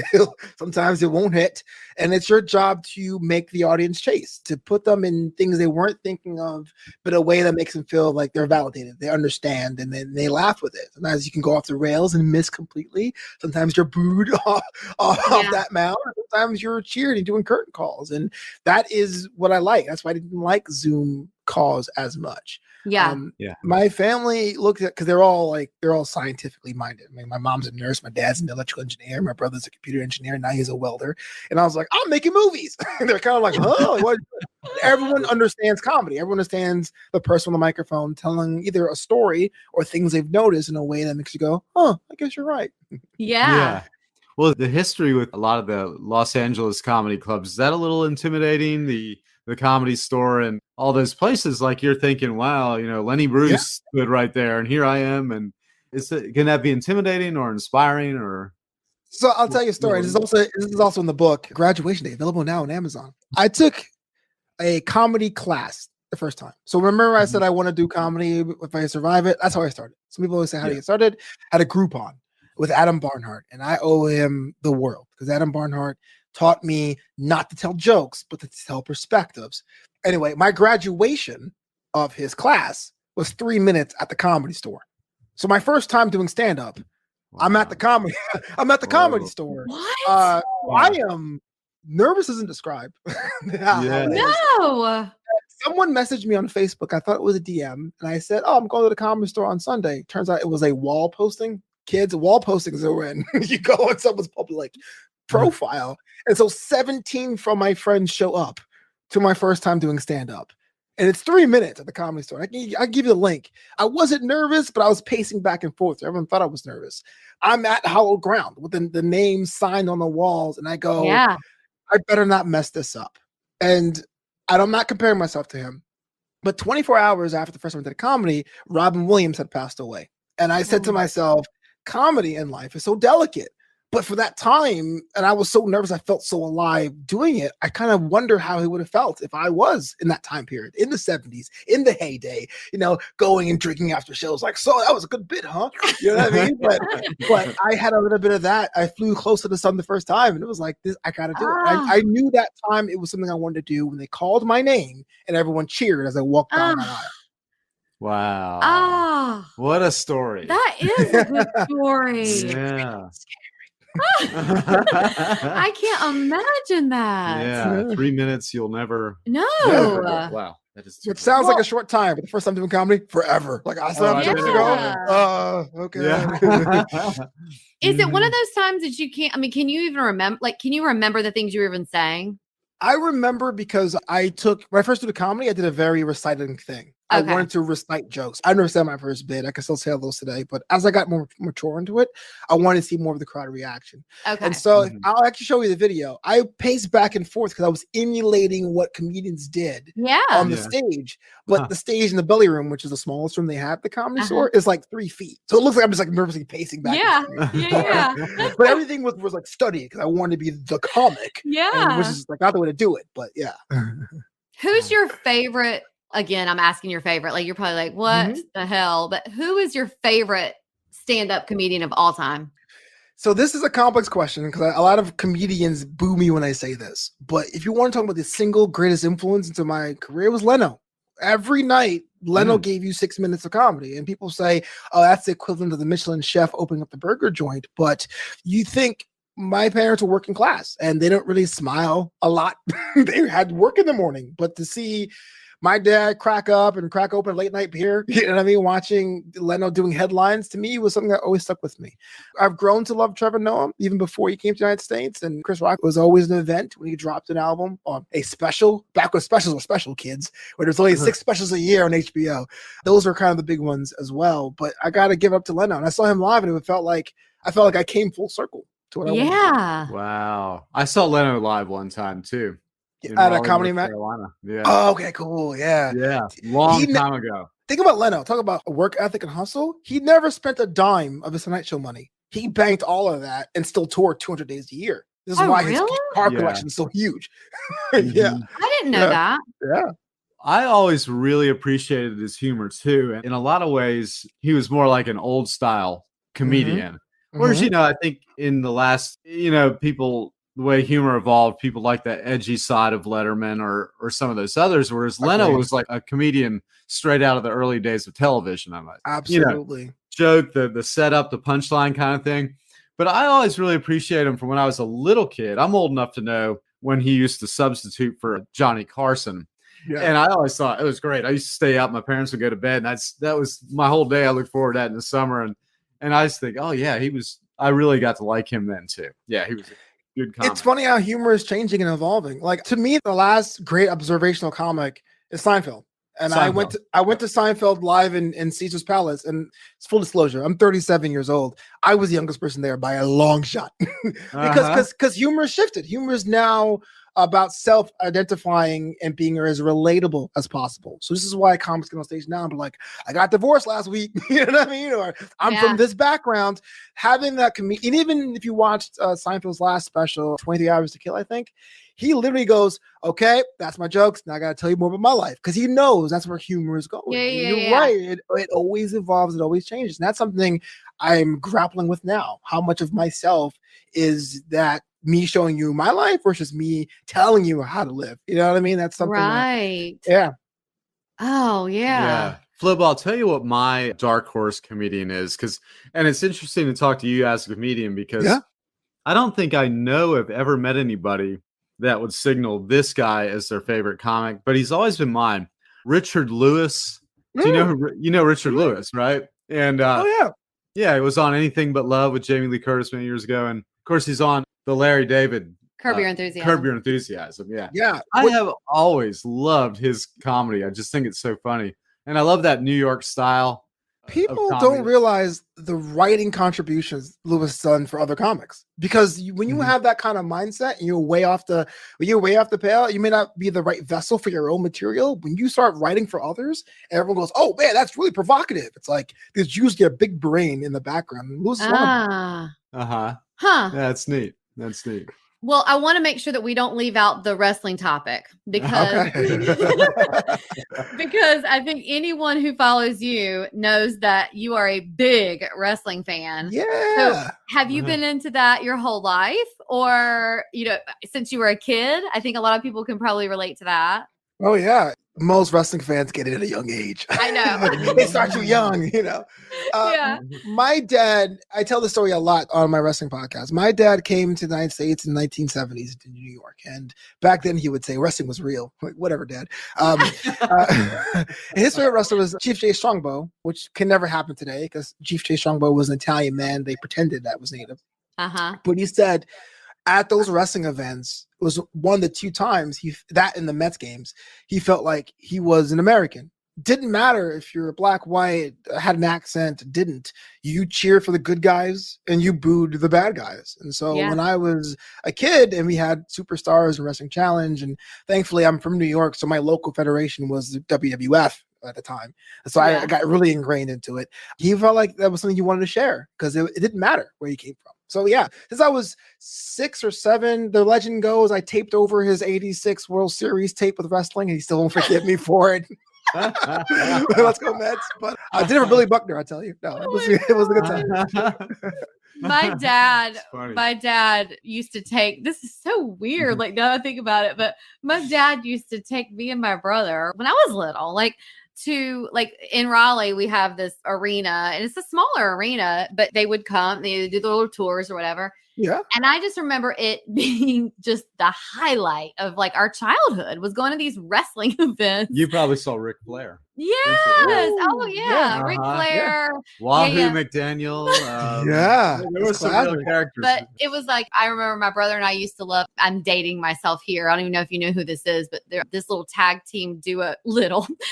Speaker 4: sometimes it won't hit. And it's your job to make the audience chase, to put them in things they weren't thinking of, but a way that makes them feel like they're validated, they understand, and then they laugh with it. Sometimes you can go off the rails and miss completely. Sometimes you're booed off that mound. Sometimes you're cheered and doing curtain calls. And that is what I like. That's why I didn't like Zoom cause as much.
Speaker 1: Yeah.
Speaker 4: My family looked at, because they're all scientifically minded. I mean, my mom's a nurse, my dad's an electrical engineer, my brother's a computer engineer, now he's a welder. And I was like, I'm making movies. And they're kind of like, huh? What? Everyone understands comedy. Everyone understands the person on the microphone telling either a story or things they've noticed in a way that makes you go, huh, I guess you're right.
Speaker 1: Yeah.
Speaker 3: Well, the history with a lot of the Los Angeles comedy clubs, is that a little intimidating? The Comedy Store and all those places, like you're thinking, wow, Lenny Bruce stood right there and here I am. And can that be intimidating or inspiring or?
Speaker 4: So I'll tell you a story. This is also in the book, Graduation Day, available now on Amazon. I took a comedy class the first time. So remember I said I want to do comedy if I survive it. That's how I started. Some people always say how to get started. I had a Groupon with Adam Barnhart, and I owe him the world because Adam Barnhart taught me not to tell jokes, but to tell perspectives. Anyway, my graduation of his class was 3 minutes at the Comedy Store. So my first time doing stand-up, I'm at the comedy store.
Speaker 1: What?
Speaker 4: I am nervous isn't described.
Speaker 1: No.
Speaker 4: Someone messaged me on Facebook. I thought it was a DM, and I said, I'm going to the Comedy Store on Sunday. Turns out it was a wall posting. Kids, wall postings are when you go on someone's public profile. And so 17 from my friends show up to my first time doing stand-up. And it's 3 minutes at the Comedy Store. I give you the link. I wasn't nervous, but I was pacing back and forth. Everyone thought I was nervous. I'm at hallowed ground with the names signed on the walls. And I go, I better not mess this up. And I'm not comparing myself to him. But 24 hours after the first time I did comedy, Robin Williams had passed away. And I said to myself, comedy in life is so delicate. But for that time, and I was so nervous, I felt so alive doing it. I kind of wonder how he would have felt if I was in that time period, in the 70s, in the heyday, going and drinking after shows. Like, so that was a good bit, huh? You know what I mean? But I had a little bit of that. I flew close to the sun the first time, and it was like, this, I got to do it. I knew that time it was something I wanted to do when they called my name and everyone cheered as I walked down the aisle.
Speaker 3: Wow. What a story.
Speaker 1: That is a good story.
Speaker 3: Yeah.
Speaker 1: I can't imagine that.
Speaker 3: Yeah, 3 minutes you'll never.
Speaker 1: No.
Speaker 3: Wow, that is.
Speaker 4: It sounds like a short time, but the first time doing comedy, forever. Like I still have jokes to go. Okay.
Speaker 3: Yeah.
Speaker 1: Is it one of those times that you can't? I mean, can you even remember? Like, can you remember the things you were even saying?
Speaker 4: I remember because when I first did comedy, I did a very reciting thing. I wanted to recite jokes. I understand my first bit. I can still say those today. But as I got more mature into it, I wanted to see more of the crowd reaction. Okay. And so I'll actually show you the video. I paced back and forth because I was emulating what comedians did on the stage. But the stage in the belly room, which is the smallest room they have at the Comedy Store, is like 3 feet. So it looks like I'm just like nervously pacing back.
Speaker 1: Yeah.
Speaker 4: But everything was like studied because I wanted to be the comic.
Speaker 1: Yeah.
Speaker 4: Which is like not the way to do it. But yeah.
Speaker 1: Who's your favorite? Again, I'm asking your favorite. Like, you're probably like, what the hell? But who is your favorite stand-up comedian of all time?
Speaker 4: So this is a complex question because a lot of comedians boo me when I say this. But if you want to talk about the single greatest influence into my career, it was Leno. Every night, Leno gave you 6 minutes of comedy. And people say, oh, that's the equivalent of the Michelin chef opening up the burger joint. But you think my parents were working class and they don't really smile a lot. They had work in the morning. But to see my dad crack open a late night beer, you know what I mean? Watching Leno doing headlines to me was something that always stuck with me. I've grown to love Trevor Noah even before he came to the United States. And Chris Rock was always an event when he dropped an album or a special, back when specials were special, kids, where there's only 6 specials a year on HBO. Those were kind of the big ones as well. But I got to give up to Leno. And I saw him live and I felt like I came full circle to what I wanted to do.
Speaker 3: Wow. I saw Leno live one time too.
Speaker 4: At a comedy match?
Speaker 3: Yeah.
Speaker 4: Oh, okay, cool. Yeah.
Speaker 3: Yeah. Long time ago.
Speaker 4: Think about Leno. Talk about work ethic and hustle. He never spent a dime of his Tonight Show money. He banked all of that and still toured 200 days a year. This is why his car collection is so huge. Yeah.
Speaker 1: I didn't know that.
Speaker 4: Yeah.
Speaker 3: I always really appreciated his humor too. And in a lot of ways, he was more like an old style comedian. Whereas, I think in the last, people, the way humor evolved, people like that edgy side of Letterman or some of those others, whereas Leno was like a comedian straight out of the early days of television. I might
Speaker 4: absolutely
Speaker 3: joke, the setup, the punchline kind of thing. But I always really appreciate him from when I was a little kid. I'm old enough to know when he used to substitute for Johnny Carson.
Speaker 4: Yeah.
Speaker 3: And I always thought it was great. I used to stay out. My parents would go to bed, and that was my whole day. I looked forward to that in the summer, and I just think, oh yeah, I really got to like him then too. Yeah, he was a good comic.
Speaker 4: It's funny how humor is changing and evolving. Like, to me, the last great observational comic is Seinfeld. And I went to Seinfeld live in Caesar's Palace. And it's full disclosure, I'm 37 years old. I was the youngest person there by a long shot. because humor has shifted. Humor is now about self-identifying and being as relatable as possible. So this is why comics get on stage now and be like, I got divorced last week. You know what I mean? Or I'm from this background. Having that and even if you watched Seinfeld's last special, 23 Hours to Kill, I think, he literally goes, okay, that's my jokes. Now I got to tell you more about my life. Because he knows that's where humor is going. You're right. It always evolves. It always changes. And that's something I'm grappling with now. How much of myself is that me showing you my life versus me telling you how to live? You know what I mean? That's something.
Speaker 1: Right.
Speaker 4: Yeah.
Speaker 1: Oh, yeah.
Speaker 3: Flobo, I'll tell you what my dark horse comedian is. And it's interesting to talk to you as a comedian because I don't think I know I've ever met anybody that would signal this guy as their favorite comic, but he's always been mine. Richard Lewis. Do you know Richard Lewis, right? And yeah, it was on Anything But Love with Jamie Lee Curtis many years ago, and of course he's on the Larry David
Speaker 1: Curb Your Enthusiasm.
Speaker 3: Curb Your Enthusiasm.
Speaker 4: Yeah.
Speaker 3: I have always loved his comedy. I just think it's so funny, and I love that New York style.
Speaker 4: People don't realize the writing contributions Lewis done for other comics, because when you have that kind of mindset and you're way off the pale, you may not be the right vessel for your own material. When you start writing for others, everyone goes, "Oh man, that's really provocative." It's like there's usually a big brain in the background. Lewis is one of them.
Speaker 3: That's neat. That's neat.
Speaker 1: Well, I want to make sure that we don't leave out the wrestling topic because because I think anyone who follows you knows that you are a big wrestling fan.
Speaker 4: Yeah.
Speaker 1: So have you been into that your whole life, or since you were a kid? I think a lot of people can probably relate to that.
Speaker 4: Oh yeah. Most wrestling fans get it at a young age.
Speaker 1: I know.
Speaker 4: They start too young, My dad, I tell the story a lot on my wrestling podcast. My dad came to the United States in the 1970s to New York. And back then he would say wrestling was real. Like, whatever, Dad. His favorite wrestler was Chief Jay Strongbow, which can never happen today because Chief Jay Strongbow was an Italian man. They pretended that was native. But he said, at those wrestling events, it was one of the two times that in the Mets games, he felt like he was an American. Didn't matter if you're black, white, had an accent, didn't. You cheered for the good guys and you booed the bad guys. And so when I was a kid and we had Superstars and Wrestling Challenge, and thankfully I'm from New York, so my local federation was the WWF at the time. So I got really ingrained into it. He felt like that was something you wanted to share because it didn't matter where you came from. So since I was 6 or 7, the legend goes, I taped over his 86 World Series tape with wrestling, and he still won't forgive me for it. Let's go Mets. But I did it for Billy Buckner, I tell you. No, it was a good time.
Speaker 1: My dad used to take, this is so weird, like now that I think about it, but my dad used to take me and my brother when I was little, in Raleigh, we have this arena, and it's a smaller arena, but they would come, they do the little tours or whatever.
Speaker 4: Yeah. And
Speaker 1: I just remember it being just the highlight of our childhood was going to these wrestling events.
Speaker 3: You probably saw Ric Flair.
Speaker 1: Yes. Oh yeah. Ric Flair.
Speaker 3: Wahoo McDaniel. There were some real characters.
Speaker 1: But it was I remember my brother and I used to love, I'm dating myself here. I don't even know if you know who this is, but this little tag team duo,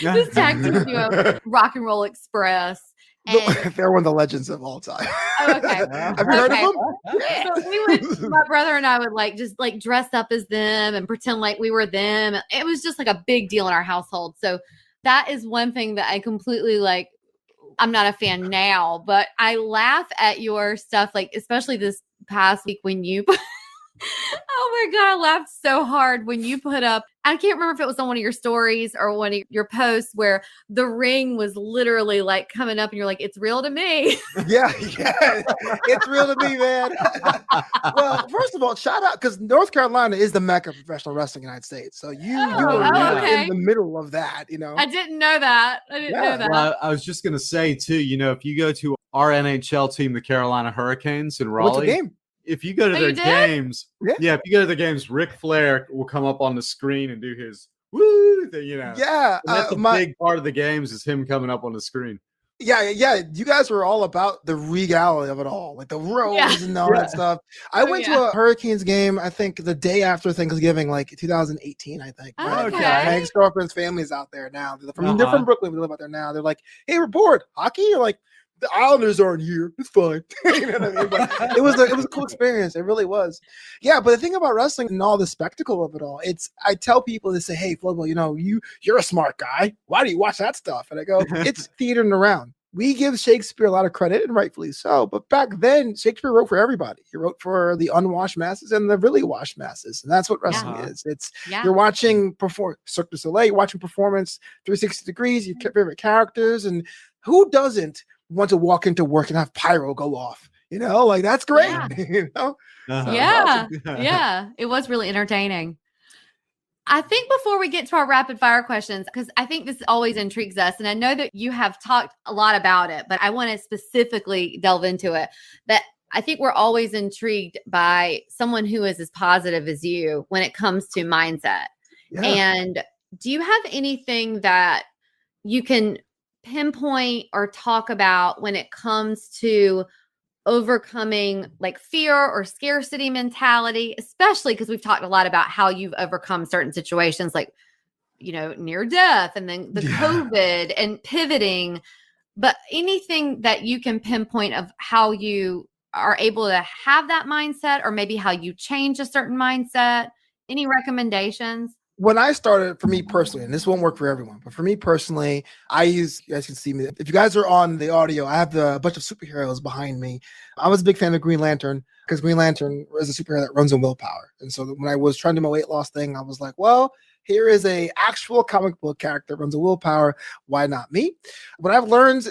Speaker 1: this tag team duo, Rock and Roll Express.
Speaker 4: They're one of the legends of all time.
Speaker 1: Oh, okay.
Speaker 4: Have you heard of them?
Speaker 1: So my brother and I would just dress up as them and pretend like we were them. It was just a big deal in our household. So that is one thing that I completely I'm not a fan now, but I laugh at your stuff, especially this past week when you oh my God, I laughed so hard when you put up, I can't remember if it was on one of your stories or one of your posts where the ring was literally coming up and you're like, it's real to me.
Speaker 4: Yeah, it's real to me, man. Well, first of all, shout out, because North Carolina is the mecca of professional wrestling in the United States. So you were in the middle of that,
Speaker 1: I didn't know that. Know that.
Speaker 3: Well, I was just going to say too, if you go to our NHL team, the Carolina Hurricanes in Raleigh.
Speaker 4: What's the game?
Speaker 3: If you go to their games, if you go to the games, Ric Flair will come up on the screen and do his woo thing, you know.
Speaker 4: Yeah,
Speaker 3: And that's a big part of the games is him coming up on the screen.
Speaker 4: Yeah. You guys were all about the regality of it all, like the robes and all that stuff. I went to a Hurricanes game, I think the day after Thanksgiving, like 2018, I think.
Speaker 1: Oh, okay.
Speaker 4: My ex-girlfriend's family's out there now. They're from Brooklyn. We live out there now. They're like, hey, we're bored. Hockey? You're like, the Islanders aren't here. It's fine. You know what I mean? But it was a cool experience. It really was. Yeah, but the thing about wrestling and all the spectacle of it all, I tell people, they say, hey, Flobo, you're a smart guy. Why do you watch that stuff? And I go, it's theater and around. We give Shakespeare a lot of credit, and rightfully so. But back then, Shakespeare wrote for everybody. He wrote for the unwashed masses and the really washed masses. And that's what wrestling is. You're watching Cirque du Soleil, you're watching performance 360 degrees, your favorite characters. And who doesn't want to walk into work and have pyro go off? Like that's great.
Speaker 1: Yeah. It was really entertaining. I think before we get to our rapid fire questions, because I think this always intrigues us, and I know that you have talked a lot about it, but I want to specifically delve into it, that I think we're always intrigued by someone who is as positive as you when it comes to mindset. Yeah. And do you have anything that you can pinpoint or talk about when it comes to overcoming like fear or scarcity mentality, especially because we've talked a lot about how you've overcome certain situations like, near death and then the COVID and pivoting, but anything that you can pinpoint of how you are able to have that mindset or maybe how you change a certain mindset, any recommendations?
Speaker 4: When I started, for me personally, and this won't work for everyone, but for me personally, you guys can see me. If you guys are on the audio, I have a bunch of superheroes behind me. I was a big fan of Green Lantern because Green Lantern is a superhero that runs on willpower. And so when I was trying to do my weight loss thing, I was like, well, here is a actual comic book character that runs on willpower. Why not me? What I've learned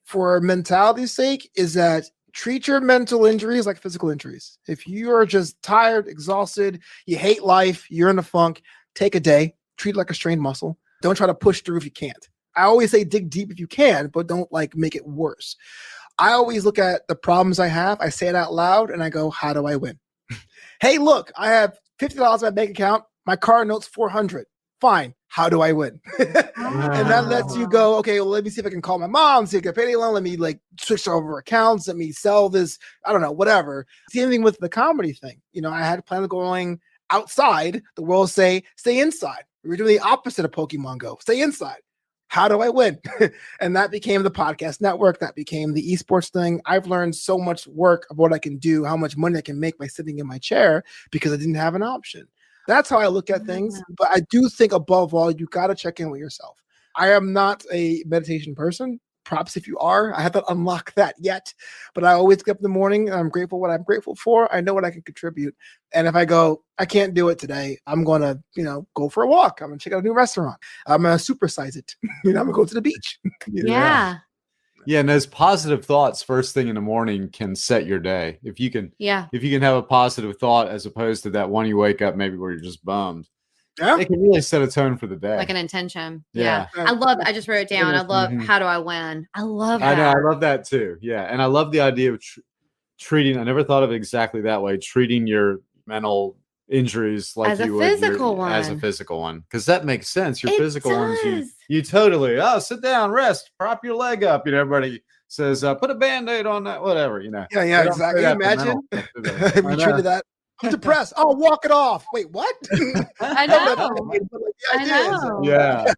Speaker 4: for mentality's sake is that treat your mental injuries like physical injuries. If you are just tired, exhausted, you hate life, you're in a funk, take a day, treat it like a strained muscle. Don't try to push through if you can't. I always say dig deep if you can, but don't make it worse. I always look at the problems I have. I say it out loud and I go, how do I win? Hey, look, I have $50 in my bank account. My car note's $400. Fine. How do I win? And that lets you go, okay, well, let me see if I can call my mom, see if I can pay a loan. Let me switch over accounts. Let me sell this. I don't know, whatever. Same thing with the comedy thing. I had planned on going outside. The world say, stay inside. We're doing the opposite of Pokemon Go. Stay inside. How do I win? And that became the podcast network. That became the esports thing. I've learned so much work of what I can do, how much money I can make by sitting in my chair because I didn't have an option. That's how I look at things. But I do think above all, you got to check in with yourself. I am not a meditation person. Props if you are. I haven't unlocked that yet, but I always get up in the morning and I'm grateful what I'm grateful for. I know what I can contribute. And if I go, I can't do it today, I'm going to, go for a walk. I'm going to check out a new restaurant. I'm going to supersize it. I'm going to go to the beach.
Speaker 1: Yeah.
Speaker 3: Yeah. And those positive thoughts first thing in the morning can set your day. If you can have a positive thought as opposed to that one you wake up maybe where you're just bummed. Yeah. It can really set a tone for the day.
Speaker 1: Like an intention. Yeah. I just wrote it down. I love how do I win? I love that.
Speaker 3: I know. I love that too. Yeah. And I love the idea of treating, I never thought of it exactly that way, treating your mental injuries like
Speaker 1: as you would as
Speaker 3: a physical one. Because that makes sense. Your physical ones, you totally, sit down, rest, prop your leg up. Everybody says, put a Band-Aid on that, whatever,
Speaker 4: Yeah, exactly. Exactly. Have you treated that? I'm depressed. Oh, walk it off. Wait, what?
Speaker 1: I know.
Speaker 3: Yeah.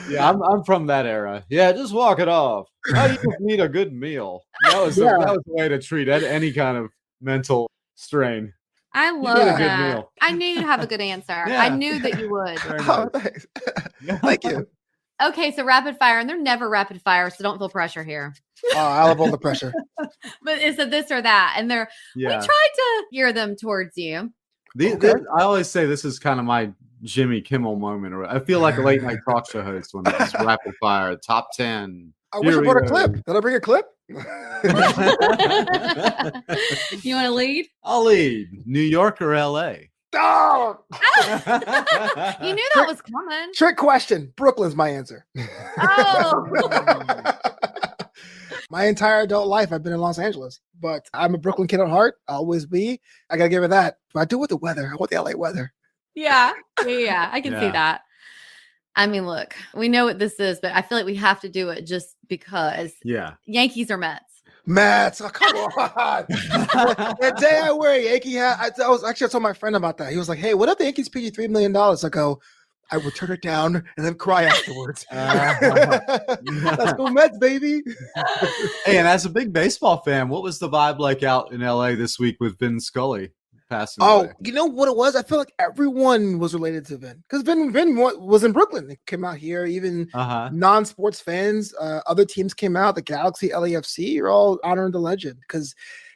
Speaker 3: Yeah, I'm from that era. Yeah, just walk it off. How do you need a good meal? That was the way to treat any kind of mental strain.
Speaker 1: I love that. I knew you'd have a good answer. Yeah. I knew that you would.
Speaker 4: Oh, thanks. Thank you.
Speaker 1: Okay, so rapid fire, and they're never rapid fire, so don't feel pressure here.
Speaker 4: Oh, I love all the pressure.
Speaker 1: But it's a this or that, and we tried to gear them towards you.
Speaker 3: I always say this is kind of my Jimmy Kimmel moment, or I feel like a late night talk show host when it's rapid fire, top 10.
Speaker 4: I wish I brought a clip. Did I bring a clip?
Speaker 1: You want to lead?
Speaker 3: I'll lead. New York or LA?
Speaker 4: Oh!
Speaker 1: You knew that was coming.
Speaker 4: Trick question. Brooklyn's my answer.
Speaker 1: Oh.
Speaker 4: My entire adult life, I've been in Los Angeles, but I'm a Brooklyn kid at heart. I'll always be. I got to give it that. But I do with the weather. I want the LA weather.
Speaker 1: Yeah. I can see
Speaker 3: Yeah.
Speaker 1: that. I mean, look, we know what this is, but I feel like we have to do it just because
Speaker 3: Yeah.
Speaker 1: Yankees or Mets.
Speaker 4: Mets, oh, come on. The day I wear a Yankee hat, I told my friend about that. He was like, hey, what if the Yankees pay you $3 million? I go, I would turn it down and then cry afterwards. Let's go Mets, baby.
Speaker 3: Hey, and as a big baseball fan, what was the vibe like out in LA this week with Vin Scully passing
Speaker 4: Oh,
Speaker 3: away?
Speaker 4: you know what it was? I feel like everyone was related to Vin because Vin was in Brooklyn. It came out here. Even non-sports fans, other teams came out. The Galaxy, LAFC, are all honoring the legend because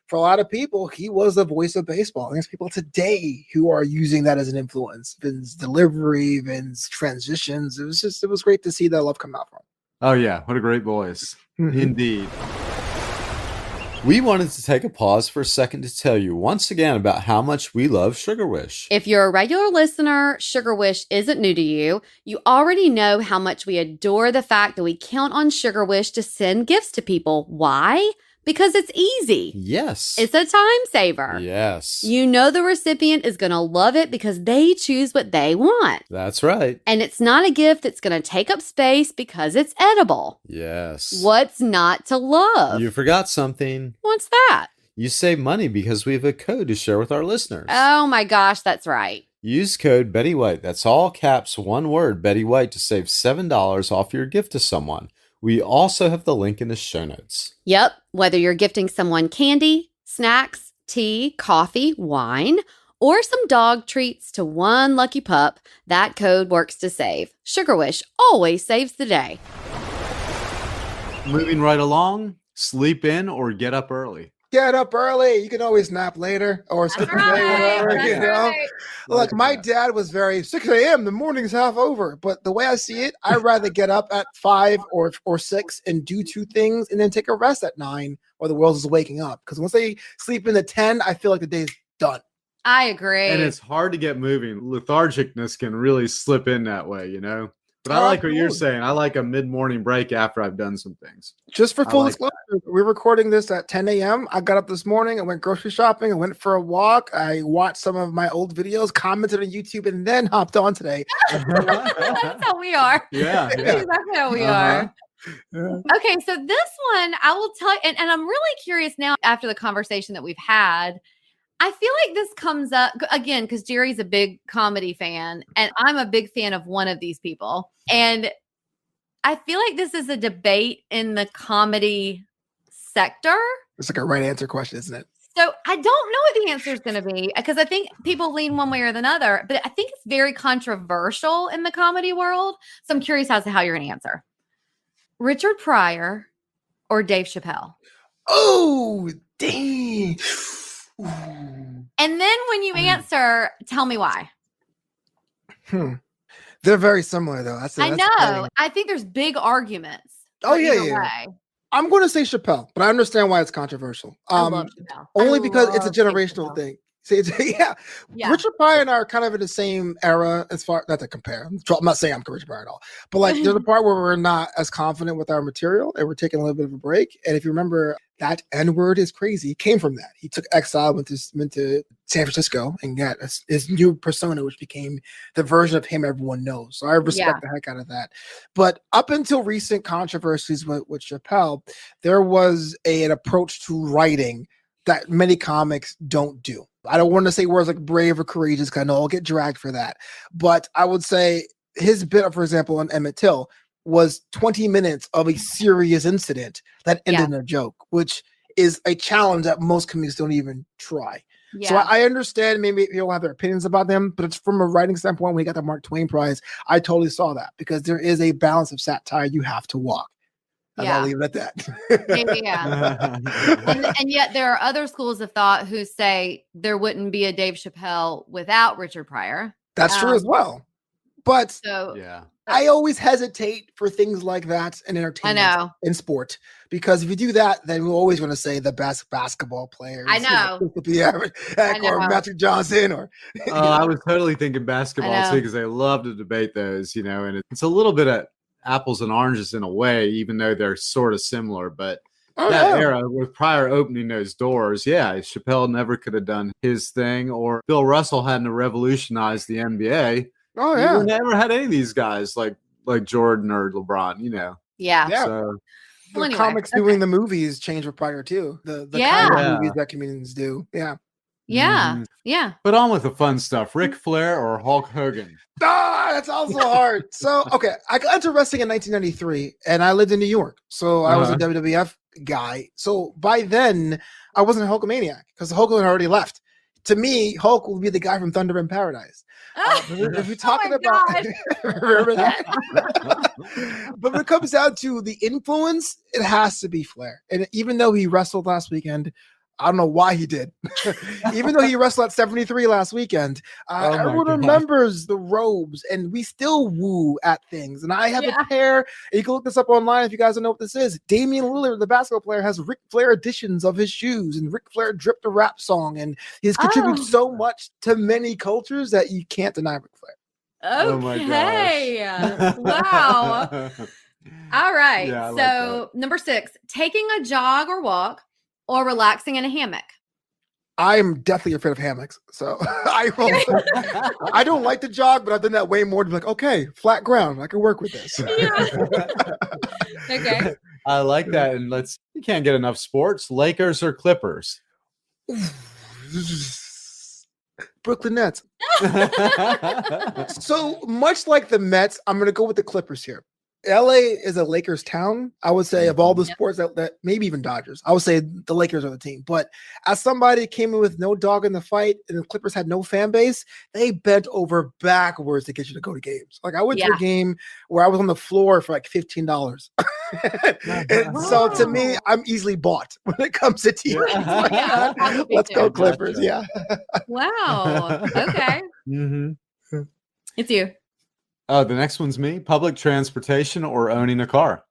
Speaker 4: for a lot of people, he was the voice of baseball. There's people today who are using that as an influence. Vin's delivery, Vin's transitions. It was great to see that love come out from him.
Speaker 3: Oh yeah, what a great voice. Indeed.
Speaker 2: We wanted to take a pause for a second to tell you once again about how much we love Sugar Wish.
Speaker 1: If you're a regular listener, Sugar Wish isn't new to you. You already know how much we adore the fact that we count on Sugar Wish to send gifts to people. Why? Because it's easy.
Speaker 2: Yes.
Speaker 1: It's a time saver.
Speaker 2: Yes.
Speaker 1: You know the recipient is going to love it because they choose what they want.
Speaker 2: That's right.
Speaker 1: And it's not a gift that's going to take up space because it's edible.
Speaker 2: Yes.
Speaker 1: What's not to love?
Speaker 2: You forgot something.
Speaker 1: What's that?
Speaker 2: You save money because we have a code to share with our listeners.
Speaker 1: Oh my gosh, that's right.
Speaker 2: Use code Betty White. That's all caps, one word, Betty White, to save $7 off your gift to someone. We also have the link in the show notes.
Speaker 1: Yep. Whether you're gifting someone candy, snacks, tea, coffee, wine, or some dog treats to one lucky pup, that code works to save. Sugar Wish always saves the day.
Speaker 3: Moving right along, sleep in or get up early.
Speaker 4: Get up early. You can always nap later or skip a day, whatever, you know. Look, my dad was very 6 a.m. The morning's half over. But the way I see it, I'd rather get up at 5 or 6 and do 2 things and then take a rest at 9 while the world is waking up. Because once they sleep in at 10, I feel like the day's done.
Speaker 1: I agree.
Speaker 3: And it's hard to get moving. Lethargicness can really slip in that way, you know? But I like what you're saying. I like a mid-morning break after I've done some things.
Speaker 4: Just for full disclosure, we're recording this at 10 a.m. I got up this morning. I went grocery shopping. I went for a walk. I watched some of my old videos, commented on YouTube, and then hopped on today.
Speaker 1: That's how we are.
Speaker 3: Yeah.
Speaker 1: That's exactly how we are.
Speaker 4: Yeah.
Speaker 1: Okay, so this one, I will tell you, and I'm really curious now after the conversation that we've had. I feel like this comes up again because Jerry's a big comedy fan and I'm a big fan of one of these people. And I feel like this is a debate in the comedy sector.
Speaker 4: It's like a right answer question, isn't it?
Speaker 1: So I don't know what the answer is going to be because I think people lean one way or the other, but I think it's very controversial in the comedy world. So I'm curious as to how you're going to answer. Richard Pryor or Dave Chappelle?
Speaker 4: Oh, dang. Ooh.
Speaker 1: And then when you answer, tell me why.
Speaker 4: They're very similar, though.
Speaker 1: I know. I think there's big arguments.
Speaker 4: Oh, yeah. I'm going to say Chappelle, but I understand why it's controversial.
Speaker 1: I love Chappelle.
Speaker 4: Only because it's a generational thing. See, yeah. Richard Pryor and I are kind of in the same era as far, not to compare. I'm not saying I'm Richard Pryor at all, but like there's a part where we're not as confident with our material and we're taking a little bit of a break. And if you remember, that N-word is crazy. He came from that. He took exile, went to San Francisco, and got his new persona, which became the version of him everyone knows. So I respect the heck out of that. But up until recent controversies with Chappelle, there was an approach to writing that many comics don't do. I don't want to say words like brave or courageous because I know I'll get dragged for that. But I would say his bit, for example, on Emmett Till was 20 minutes of a serious incident that ended in a joke, which is a challenge that most comedians don't even try. Yeah. So I understand maybe people have their opinions about them, but it's from a writing standpoint, when he got the Mark Twain Prize, I totally saw that because there is a balance of satire you have to walk. And I'll leave it at that.
Speaker 1: Maybe, and yet there are other schools of thought who say there wouldn't be a Dave Chappelle without Richard Pryor.
Speaker 4: That's true as well. But I always hesitate for things like that in entertainment, in sport, because if you do that, then we're always going to say the best basketball players.
Speaker 1: I know.
Speaker 4: Or Magic Johnson. Or
Speaker 3: I was totally thinking basketball too, because they love to debate those, and it's a little bit of apples and oranges in a way, even though they're sort of similar. But that era with Pryor opening those doors. Yeah, Chappelle never could have done his thing, or Bill Russell hadn't revolutionized the NBA.
Speaker 4: Oh
Speaker 3: You
Speaker 4: yeah.
Speaker 3: would never had any of these guys like Jordan or LeBron,
Speaker 1: Yeah.
Speaker 4: Yeah.
Speaker 3: So
Speaker 4: The
Speaker 1: Well, anyway,
Speaker 4: comics doing the movies changed with Pryor too. The
Speaker 1: Yeah.
Speaker 4: kind of movies that comedians do. Yeah.
Speaker 1: Yeah.
Speaker 3: Mhm.
Speaker 1: Yeah.
Speaker 3: But on with the fun stuff. Ric Flair or Hulk Hogan?
Speaker 4: That's also hard. So, okay, I got into wrestling in 1993 and I lived in New York. So I was a WWF guy. So by then, I wasn't a Hulkamaniac because Hulk had already left. To me, Hulk would be the guy from Thunder in Paradise. If you're talking about,
Speaker 1: God.
Speaker 4: remember that? But when it comes down to the influence, it has to be Flair. And even though he wrestled last weekend, I don't know why he did. Even though he wrestled at 73 last weekend, everyone remembers the robes, and we still woo at things. And I have a pair. You can look this up online if you guys don't know what this is. Damian Lillard, the basketball player, has Ric Flair editions of his shoes, and Ric Flair dripped a rap song, and he's contributed so much to many cultures that you can't deny Ric Flair.
Speaker 1: Okay. Wow. All right.
Speaker 3: Yeah, I like
Speaker 1: so number 6, taking a jog or walk or relaxing in a hammock.
Speaker 4: I'm definitely afraid of hammocks. So I don't like to jog, but I've done that way more to be like, okay, flat ground. I can work with this.
Speaker 1: Okay.
Speaker 3: I like that. And you can't get enough sports. Lakers or Clippers?
Speaker 4: Brooklyn Nets. So much like the Mets, I'm going to go with the Clippers here. LA is a Lakers town. I would say of all the sports that maybe even Dodgers, I would say the Lakers are the team. But as somebody that came in with no dog in the fight and the Clippers had no fan base, they bent over backwards to get you to go to games. Like I went to a game where I was on the floor for like $15. And so to me, I'm easily bought when it comes to teams. Let's go Clippers. Yeah.
Speaker 1: Wow. Okay.
Speaker 3: Mm-hmm.
Speaker 1: It's you.
Speaker 3: Oh, the next one's me. Public transportation or owning a car?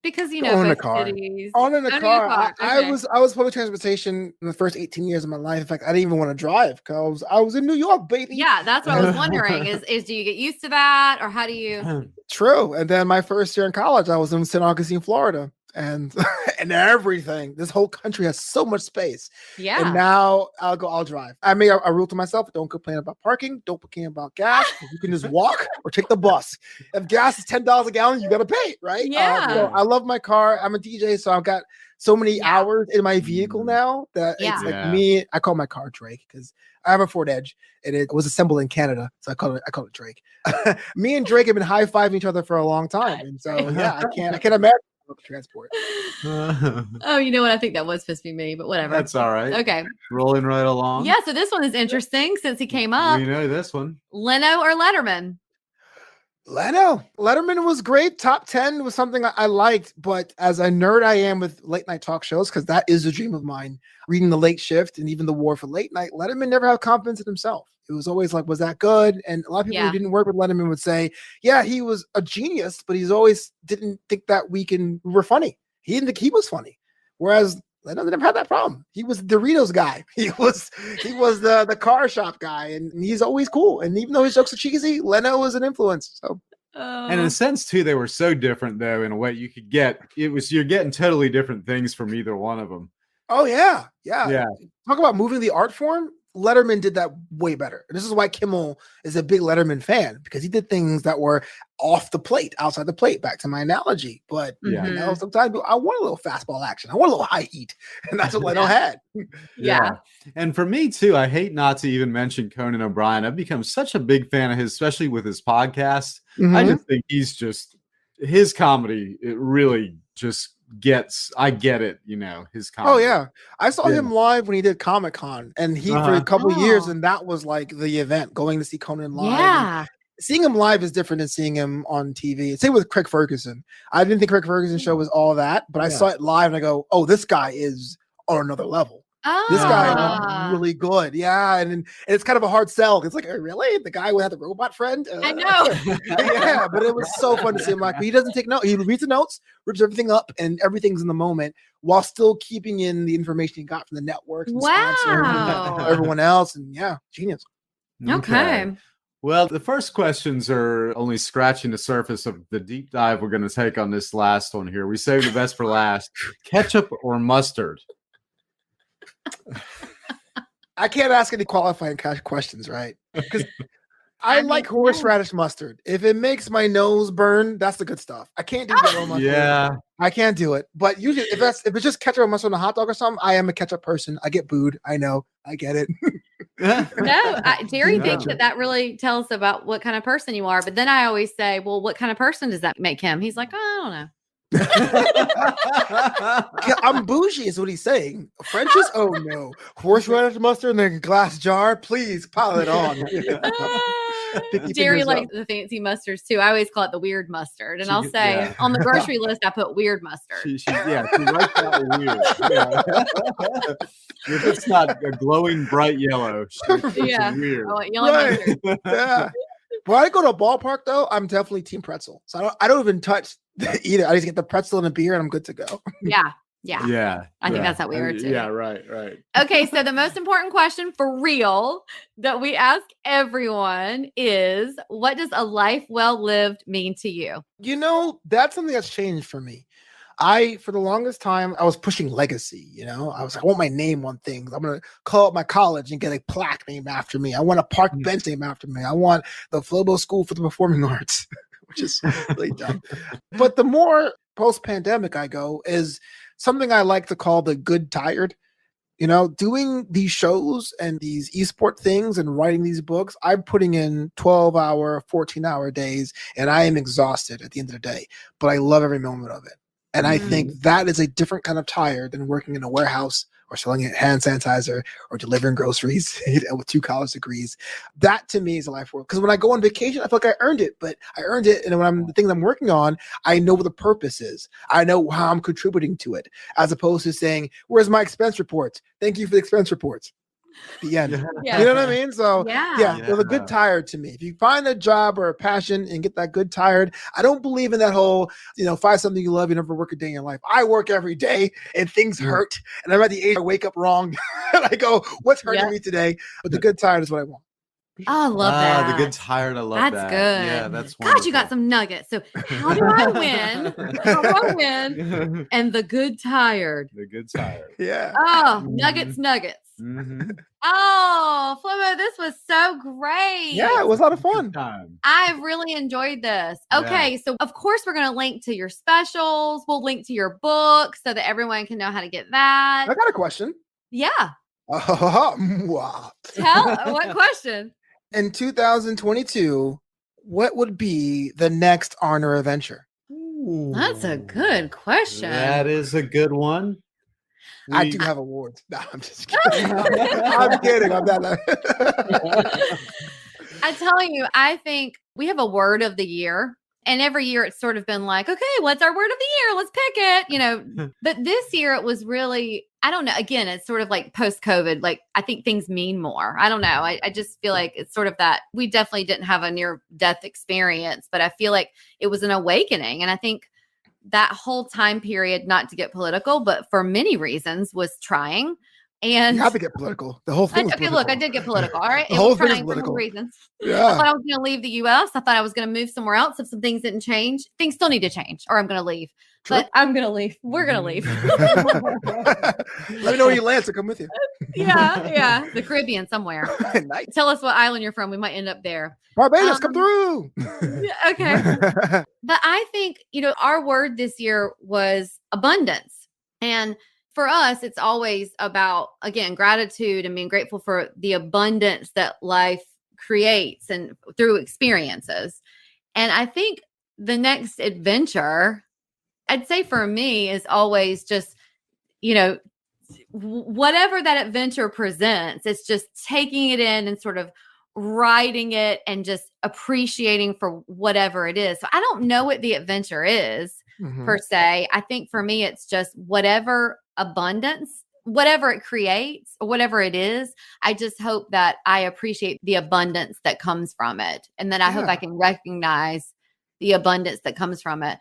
Speaker 1: Because
Speaker 4: own a car. Owning a car.
Speaker 1: Okay.
Speaker 4: I was public transportation in the first 18 years of my life. In fact, I didn't even want to drive because I was in New York, baby.
Speaker 1: Yeah, that's what I was wondering. Is do you get used to that, or how do you?
Speaker 4: True. And then my first year in college, I was in St. Augustine, Florida, and everything. This whole country has so much space.
Speaker 1: Yeah.
Speaker 4: And now I'll drive. I made a rule to myself: don't complain about parking, don't complain about gas. You can just walk or take the bus. If gas is $10 a gallon, you got to pay it, right?
Speaker 1: Yeah.
Speaker 4: So I love my car. I'm a DJ, so I've got so many hours in my vehicle now that it's like me. I call my car Drake because I have a Ford Edge and it was assembled in Canada, so I call it Drake. Me and Drake have been high-fiving each other for a long time, and so I can't imagine transport.
Speaker 1: Oh, you know what? I think that was supposed to be me, but whatever.
Speaker 3: That's all right.
Speaker 1: Okay.
Speaker 3: Rolling right along.
Speaker 1: Yeah, so this one is interesting since he came up.
Speaker 3: We know this one.
Speaker 1: Leno or Letterman?
Speaker 4: Letterman was great. Top 10 was something I liked, but as a nerd I am with late night talk shows, because that is a dream of mine, reading The Late Shift and even The War for Late Night, Letterman never had confidence in himself. It was always like, was that good? And a lot of people who didn't work with Letterman would say, yeah, he was a genius, but he's always didn't think that we were funny. He didn't think he was funny. Whereas Leno never had that problem. He was the Doritos guy. He was the car shop guy, and he's always cool. And even though his jokes are cheesy, Leno was an influence. So,
Speaker 3: and in a sense too, they were so different though. In a way, you're getting totally different things from either one of them.
Speaker 4: Oh yeah. Talk about moving the art form. Letterman did that way better. And this is why Kimmel is a big Letterman fan, because he did things that were off the plate, outside the plate, back to my analogy. But sometimes I want a little fastball action. I want a little high heat. And that's what Leno had.
Speaker 1: Yeah.
Speaker 3: And for me too, I hate not to even mention Conan O'Brien. I've become such a big fan of his, especially with his podcast. I just think his comedy, it really just I get it, his comedy.
Speaker 4: Oh yeah. I saw him live when he did Comic-Con, and he for a couple of years, and that was like the event, going to see Conan live.
Speaker 1: Yeah.
Speaker 4: Seeing him live is different than seeing him on TV. Same with Craig Ferguson. I didn't think Craig Ferguson show was all that, but I saw it live and I go, oh, this guy is on another level. This guy is really good. Yeah. And it's kind of a hard sell. It's like, really? The guy who had the robot friend?
Speaker 1: I know.
Speaker 4: Yeah, but it was so fun to see him. Like, he doesn't take notes. He reads the notes, rips everything up, and everything's in the moment while still keeping in the information he got from the networks and sponsors and everyone else. And genius.
Speaker 1: Okay.
Speaker 3: Well, the first questions are only scratching the surface of the deep dive we're going to take on this last one here. We saved the best for last. Ketchup or mustard?
Speaker 4: I can't ask any qualifying questions, right? Because I
Speaker 1: mean,
Speaker 4: like horseradish mustard. If it makes my nose burn, that's the good stuff. I can't do yellow mustard.
Speaker 3: Yeah.
Speaker 4: I can't do it. But usually, if it's just ketchup or mustard on a hot dog or something, I am a ketchup person. I get booed. I know. I get it.
Speaker 1: No, Jerry
Speaker 3: No.
Speaker 1: thinks that really tells about what kind of person you are. But then I always say, well, what kind of person does that make him? He's like, oh, I don't know.
Speaker 4: I'm bougie is what he's saying. French's? Oh no. Horseradish mustard in a glass jar? Please pile it on. 50
Speaker 1: Jerry
Speaker 4: fingers
Speaker 1: likes
Speaker 4: up.
Speaker 1: the fancy mustards too. I always call it the weird mustard. And I'll say on the grocery list, I put weird mustard.
Speaker 3: She likes that weird. If it's not a glowing bright yellow, it's weird.
Speaker 1: Oh, yellow mustard.
Speaker 4: Yeah. When I go to a ballpark though, I'm definitely team pretzel. So I don't even touch either. I just get the pretzel and a beer and I'm good to go.
Speaker 1: Yeah. I think
Speaker 3: yeah.
Speaker 1: that's how we are too.
Speaker 3: Yeah, right.
Speaker 1: Okay, so the most important question for real that we ask everyone is, what does a life well lived mean to you?
Speaker 4: You know, that's something that's changed for me. For the longest time, I was pushing legacy. You know, I was like, I want my name on things. I'm going to call up my college and get a plaque named after me. I want a park bench named after me. I want the Flobo School for the Performing Arts, which is really dumb. But the more post-pandemic I go is something I like to call the good tired. You know, doing these shows and these esport things and writing these books, I'm putting in 12-hour, 14-hour days, and I am exhausted at the end of the day. But I love every moment of it. And I think that is a different kind of tired than working in a warehouse or selling hand sanitizer or delivering groceries with 2 college degrees. That to me is a life work. Because when I go on vacation, I feel like I earned it, but I earned it. And when the things I'm working on, I know what the purpose is. I know how I'm contributing to it, as opposed to saying, where's my expense reports? Thank you for the expense reports. The end.
Speaker 1: Yeah.
Speaker 4: You know what I mean? So
Speaker 1: Yeah.
Speaker 4: there's a good tired to me. If you find a job or a passion and get that good tired, I don't believe in that whole, find something you love, you never work a day in your life. I work every day and things hurt. And I'm at the age I wake up wrong and I go, what's hurting me today? But the good tired is what I want.
Speaker 1: Oh, I love that.
Speaker 3: The good tired. I love that.
Speaker 1: That's good.
Speaker 3: Yeah, that's
Speaker 1: God, you got some nuggets. So how do I win? How do I win? And the good tired.
Speaker 3: The good tired.
Speaker 4: Yeah.
Speaker 1: Oh, nuggets.
Speaker 3: Mm-hmm.
Speaker 1: Oh, Flobo, this was so great.
Speaker 4: Yeah, it was a lot of fun.
Speaker 1: I really enjoyed this. Okay, so of course we're going to link to your specials. We'll link to your book so that everyone can know how to get that.
Speaker 4: I got a question.
Speaker 1: Yeah.
Speaker 4: Wow.
Speaker 1: What question?
Speaker 4: In 2022, what would be the next Arner adventure?
Speaker 1: That's a good question.
Speaker 3: That is a good one.
Speaker 4: I do have awards. No, I'm just kidding. I'm kidding. I'm not.
Speaker 1: I tell you, I think we have a word of the year. And every year it's sort of been like, okay, what's our word of the year? Let's pick it, But this year it was really, I don't know. Again, it's sort of like post-COVID. Like, I think things mean more. I don't know. I just feel like it's sort of that we definitely didn't have a near-death experience, but I feel like it was an awakening. And I think that whole time period, not to get political, but for many reasons, was trying. And
Speaker 4: you have to get political. The whole thing.
Speaker 1: Look, I did get political. All right.
Speaker 4: The whole thing is
Speaker 1: for
Speaker 4: political.
Speaker 1: Reasons.
Speaker 4: Yeah.
Speaker 1: I thought I was going to leave the U.S. I thought I was going to move somewhere else. If some things didn't change, things still need to change, or I'm going to leave.
Speaker 4: True.
Speaker 1: But I'm going to leave. We're going to leave.
Speaker 4: Let me know where you land, so come with you.
Speaker 1: Yeah. The Caribbean somewhere.
Speaker 4: Nice.
Speaker 1: Tell us what island you're from. We might end up there.
Speaker 4: Barbados, come through.
Speaker 1: Okay. But I think, our word this year was abundance. And for us, it's always about, again, gratitude and being grateful for the abundance that life creates and through experiences. And I think the next adventure, I'd say for me, is always just, whatever that adventure presents, it's just taking it in and sort of writing it and just appreciating for whatever it is. So I don't know what the adventure is per se. I think for me, it's just whatever abundance, whatever it creates or whatever it is. I just hope that I appreciate the abundance that comes from it. And then I hope I can recognize the abundance that comes from it.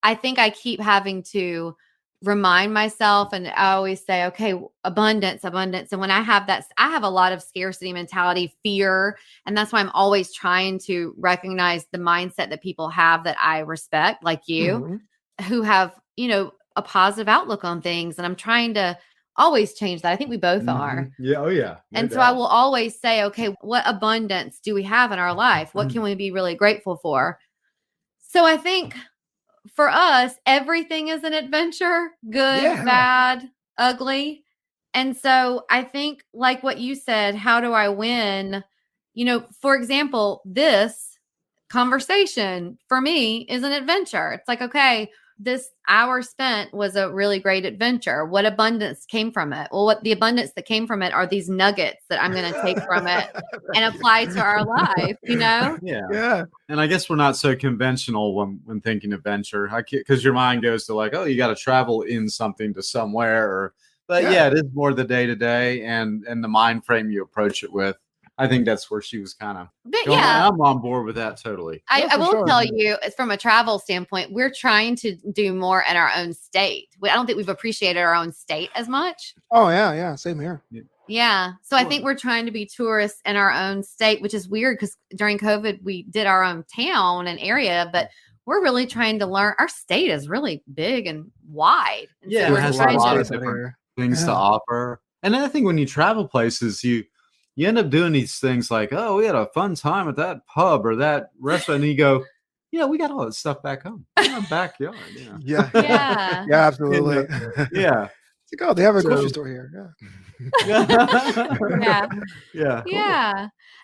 Speaker 1: I think I keep having to remind myself, and I always say, okay, abundance. And when I have that, I have a lot of scarcity mentality, fear. And that's why I'm always trying to recognize the mindset that people have that I respect, like you, who have, a positive outlook on things. And I'm trying to always change that. I think we both are.
Speaker 3: Yeah. Oh, yeah. No
Speaker 1: And so
Speaker 3: doubt.
Speaker 1: I will always say, okay, what abundance do we have in our life? What can we be really grateful for? So I think for us, everything is an adventure, good, bad, ugly. And so I think, like what you said, how do I win? For example, this conversation for me is an adventure. It's like, okay, this hour spent was a really great adventure. What abundance came from it? Well, what the abundance that came from it are these nuggets that I'm going to take from it and apply to our life,
Speaker 3: Yeah.
Speaker 4: Yeah.
Speaker 3: And I guess we're not so conventional when thinking adventure, because your mind goes to like, oh, you got to travel in something to somewhere, but it is more the day to day and the mind frame you approach it with. I think that's where she was kind of going. I'm on board with that totally.
Speaker 1: I will tell you, from a travel standpoint, we're trying to do more in our own state. I don't think we've appreciated our own state as much.
Speaker 4: Oh, yeah. Same here.
Speaker 1: Yeah. So I think we're trying to be tourists in our own state, which is weird because during COVID, we did our own town and area, but we're really trying to learn. Our state is really big and wide. And
Speaker 3: so
Speaker 1: we're
Speaker 3: it has
Speaker 1: trying
Speaker 3: a lot
Speaker 1: to
Speaker 3: of different things to offer. And then I think when you travel places, you end up doing these things like, oh, we had a fun time at that pub or that restaurant. And you go, we got all that stuff back home in our backyard.
Speaker 4: Yeah, absolutely.
Speaker 3: Yeah.
Speaker 4: It's like, oh, they have a grocery store here.
Speaker 1: Yeah.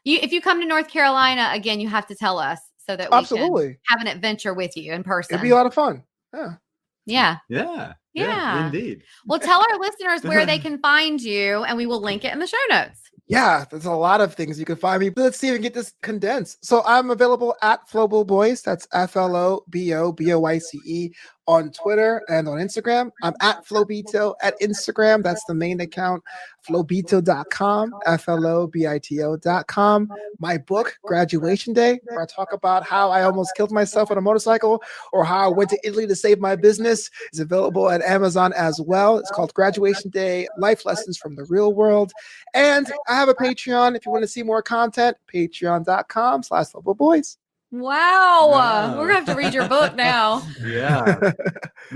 Speaker 1: If you come to North Carolina, again, you have to tell us so that we can have an adventure with you in person.
Speaker 4: It'd be a lot of fun.
Speaker 1: Yeah.
Speaker 3: Indeed.
Speaker 1: Well, tell our listeners where they can find you, and we will link it in the show notes.
Speaker 4: Yeah, there's a lot of things you can find me. But let's see if we can get this condensed. So I'm available at Flobo Boyce. That's FLOBOBOYCE on Twitter and on Instagram. I'm at Flobito at Instagram. That's the main account. Flobito.com, FLOBITO.com. My book, Graduation Day, where I talk about how I almost killed myself on a motorcycle or how I went to Italy to save my business, is available at Amazon as well. It's called Graduation Day, Life Lessons from the Real World. And I have a Patreon. If you want to see more content, patreon.com/Flobo Boyce.
Speaker 1: Wow. We're going to have to read your book now.
Speaker 3: Yeah.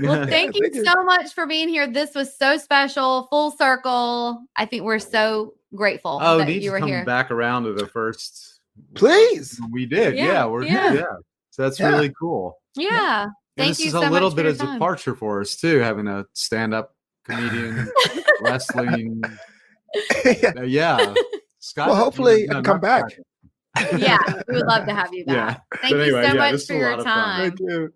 Speaker 1: Well, thank you so much for being here. This was so special, full circle. I think we're so grateful that you were here.
Speaker 3: Back around to the first.
Speaker 4: Please.
Speaker 3: We did. We're here. Yeah. So that's really cool.
Speaker 1: Yeah.
Speaker 3: Thank you so much. This is a little bit of departure for us too, having a stand-up comedian, wrestling.
Speaker 4: Scott, well, hopefully come back.
Speaker 1: Yeah, we would love to have you back. Thank you so much for your time.
Speaker 4: Thank you.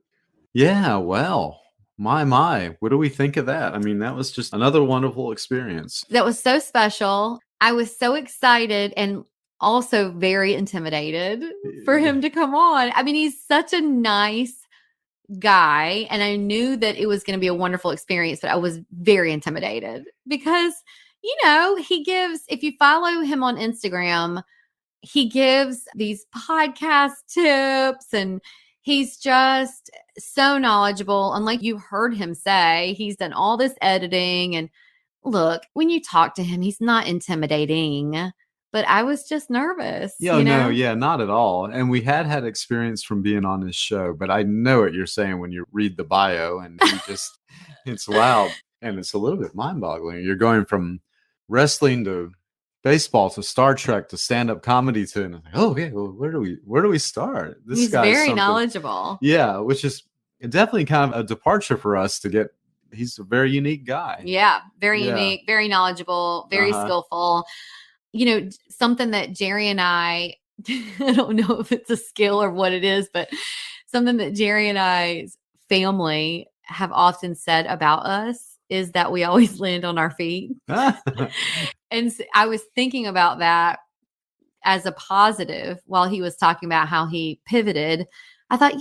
Speaker 3: Yeah, well, my. What do we think of that? I mean, that was just another wonderful experience.
Speaker 1: That was so special. I was so excited and also very intimidated for him to come on. I mean, he's such a nice guy, and I knew that it was going to be a wonderful experience, but I was very intimidated because, he gives, if you follow him on Instagram, he gives these podcast tips and he's just so knowledgeable. And like you heard him say, he's done all this editing. And look, when you talk to him, he's not intimidating, but I was just nervous.
Speaker 3: No, not at all. And we had experience from being on his show, but I know what you're saying when you read the bio and he just, it's wild. And it's a little bit mind boggling. You're going from wrestling to baseball to Star Trek to stand-up comedy to, and I'm like, oh yeah, well, where do we start?
Speaker 1: He's very knowledgeable.
Speaker 3: Yeah, which is definitely kind of a departure for us to get. He's a very unique guy.
Speaker 1: Yeah, very unique, very knowledgeable, very skillful. Something that Jerry and I don't know if it's a skill or what it is, but something that Jerry and I's family have often said about us is that we always land on our feet. And so I was thinking about that as a positive while he was talking about how he pivoted. I thought,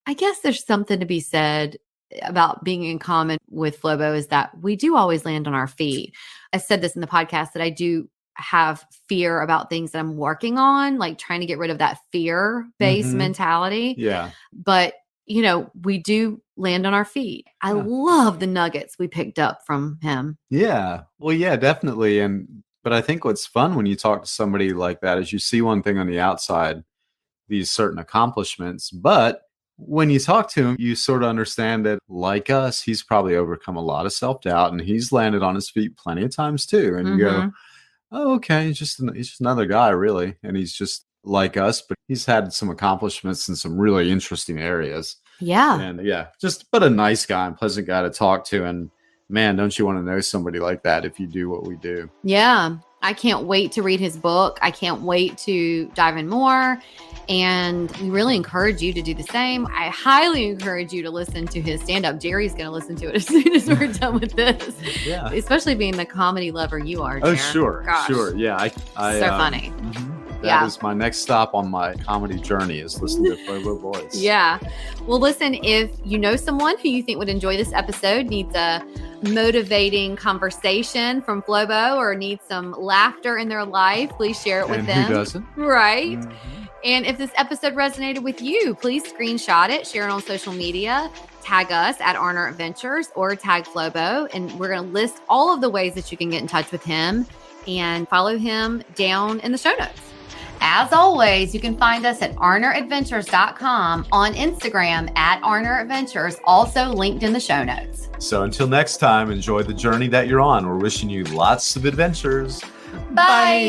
Speaker 1: I guess there's something to be said about being in common with Flobo is that we do always land on our feet. I said this in the podcast that I do have fear about things that I'm working on, like trying to get rid of that fear-based mentality.
Speaker 3: Yeah.
Speaker 1: But we do land on our feet. I
Speaker 3: Yeah.
Speaker 1: love the nuggets we picked up from him.
Speaker 3: Yeah. Well, yeah, definitely. But I think what's fun when you talk to somebody like that is you see one thing on the outside, these certain accomplishments, but when you talk to him, you sort of understand that, like us, he's probably overcome a lot of self-doubt and he's landed on his feet plenty of times too. And you go, oh, okay, he's just another guy, really. And he's just like us, but he's had some accomplishments in some really interesting areas.
Speaker 1: Yeah.
Speaker 3: And but a nice guy and pleasant guy to talk to. And man, don't you want to know somebody like that if you do what we do?
Speaker 1: Yeah. I can't wait to read his book. I can't wait to dive in more. And we really encourage you to do the same. I highly encourage you to listen to his stand-up. Jerry's going to listen to it as soon as we're done with this.
Speaker 3: Yeah.
Speaker 1: Especially being the comedy lover you are,
Speaker 3: Oh,
Speaker 1: Jer.
Speaker 3: sure.
Speaker 1: Gosh.
Speaker 3: Sure. Yeah. I
Speaker 1: So funny.
Speaker 3: That is my next stop on my comedy journey, is listening to Flobo Boyce.
Speaker 1: Yeah. Well, listen, if you know someone who you think would enjoy this episode, needs a motivating conversation from Flobo, or needs some laughter in their life, please share it with
Speaker 3: And
Speaker 1: them.
Speaker 3: who doesn't?
Speaker 1: Right.
Speaker 3: Mhm.
Speaker 1: And if this episode resonated with you, please screenshot it, share it on social media, tag us at Ahhh Adventures or tag Flobo. And we're going to list all of the ways that you can get in touch with him and follow him down in the show notes. As always, you can find us at ahhadventures.com, on Instagram at Ahhh Adventures, also linked in the show notes.
Speaker 3: So until next time, enjoy the journey that you're on. We're wishing you lots of adventures.
Speaker 1: Bye.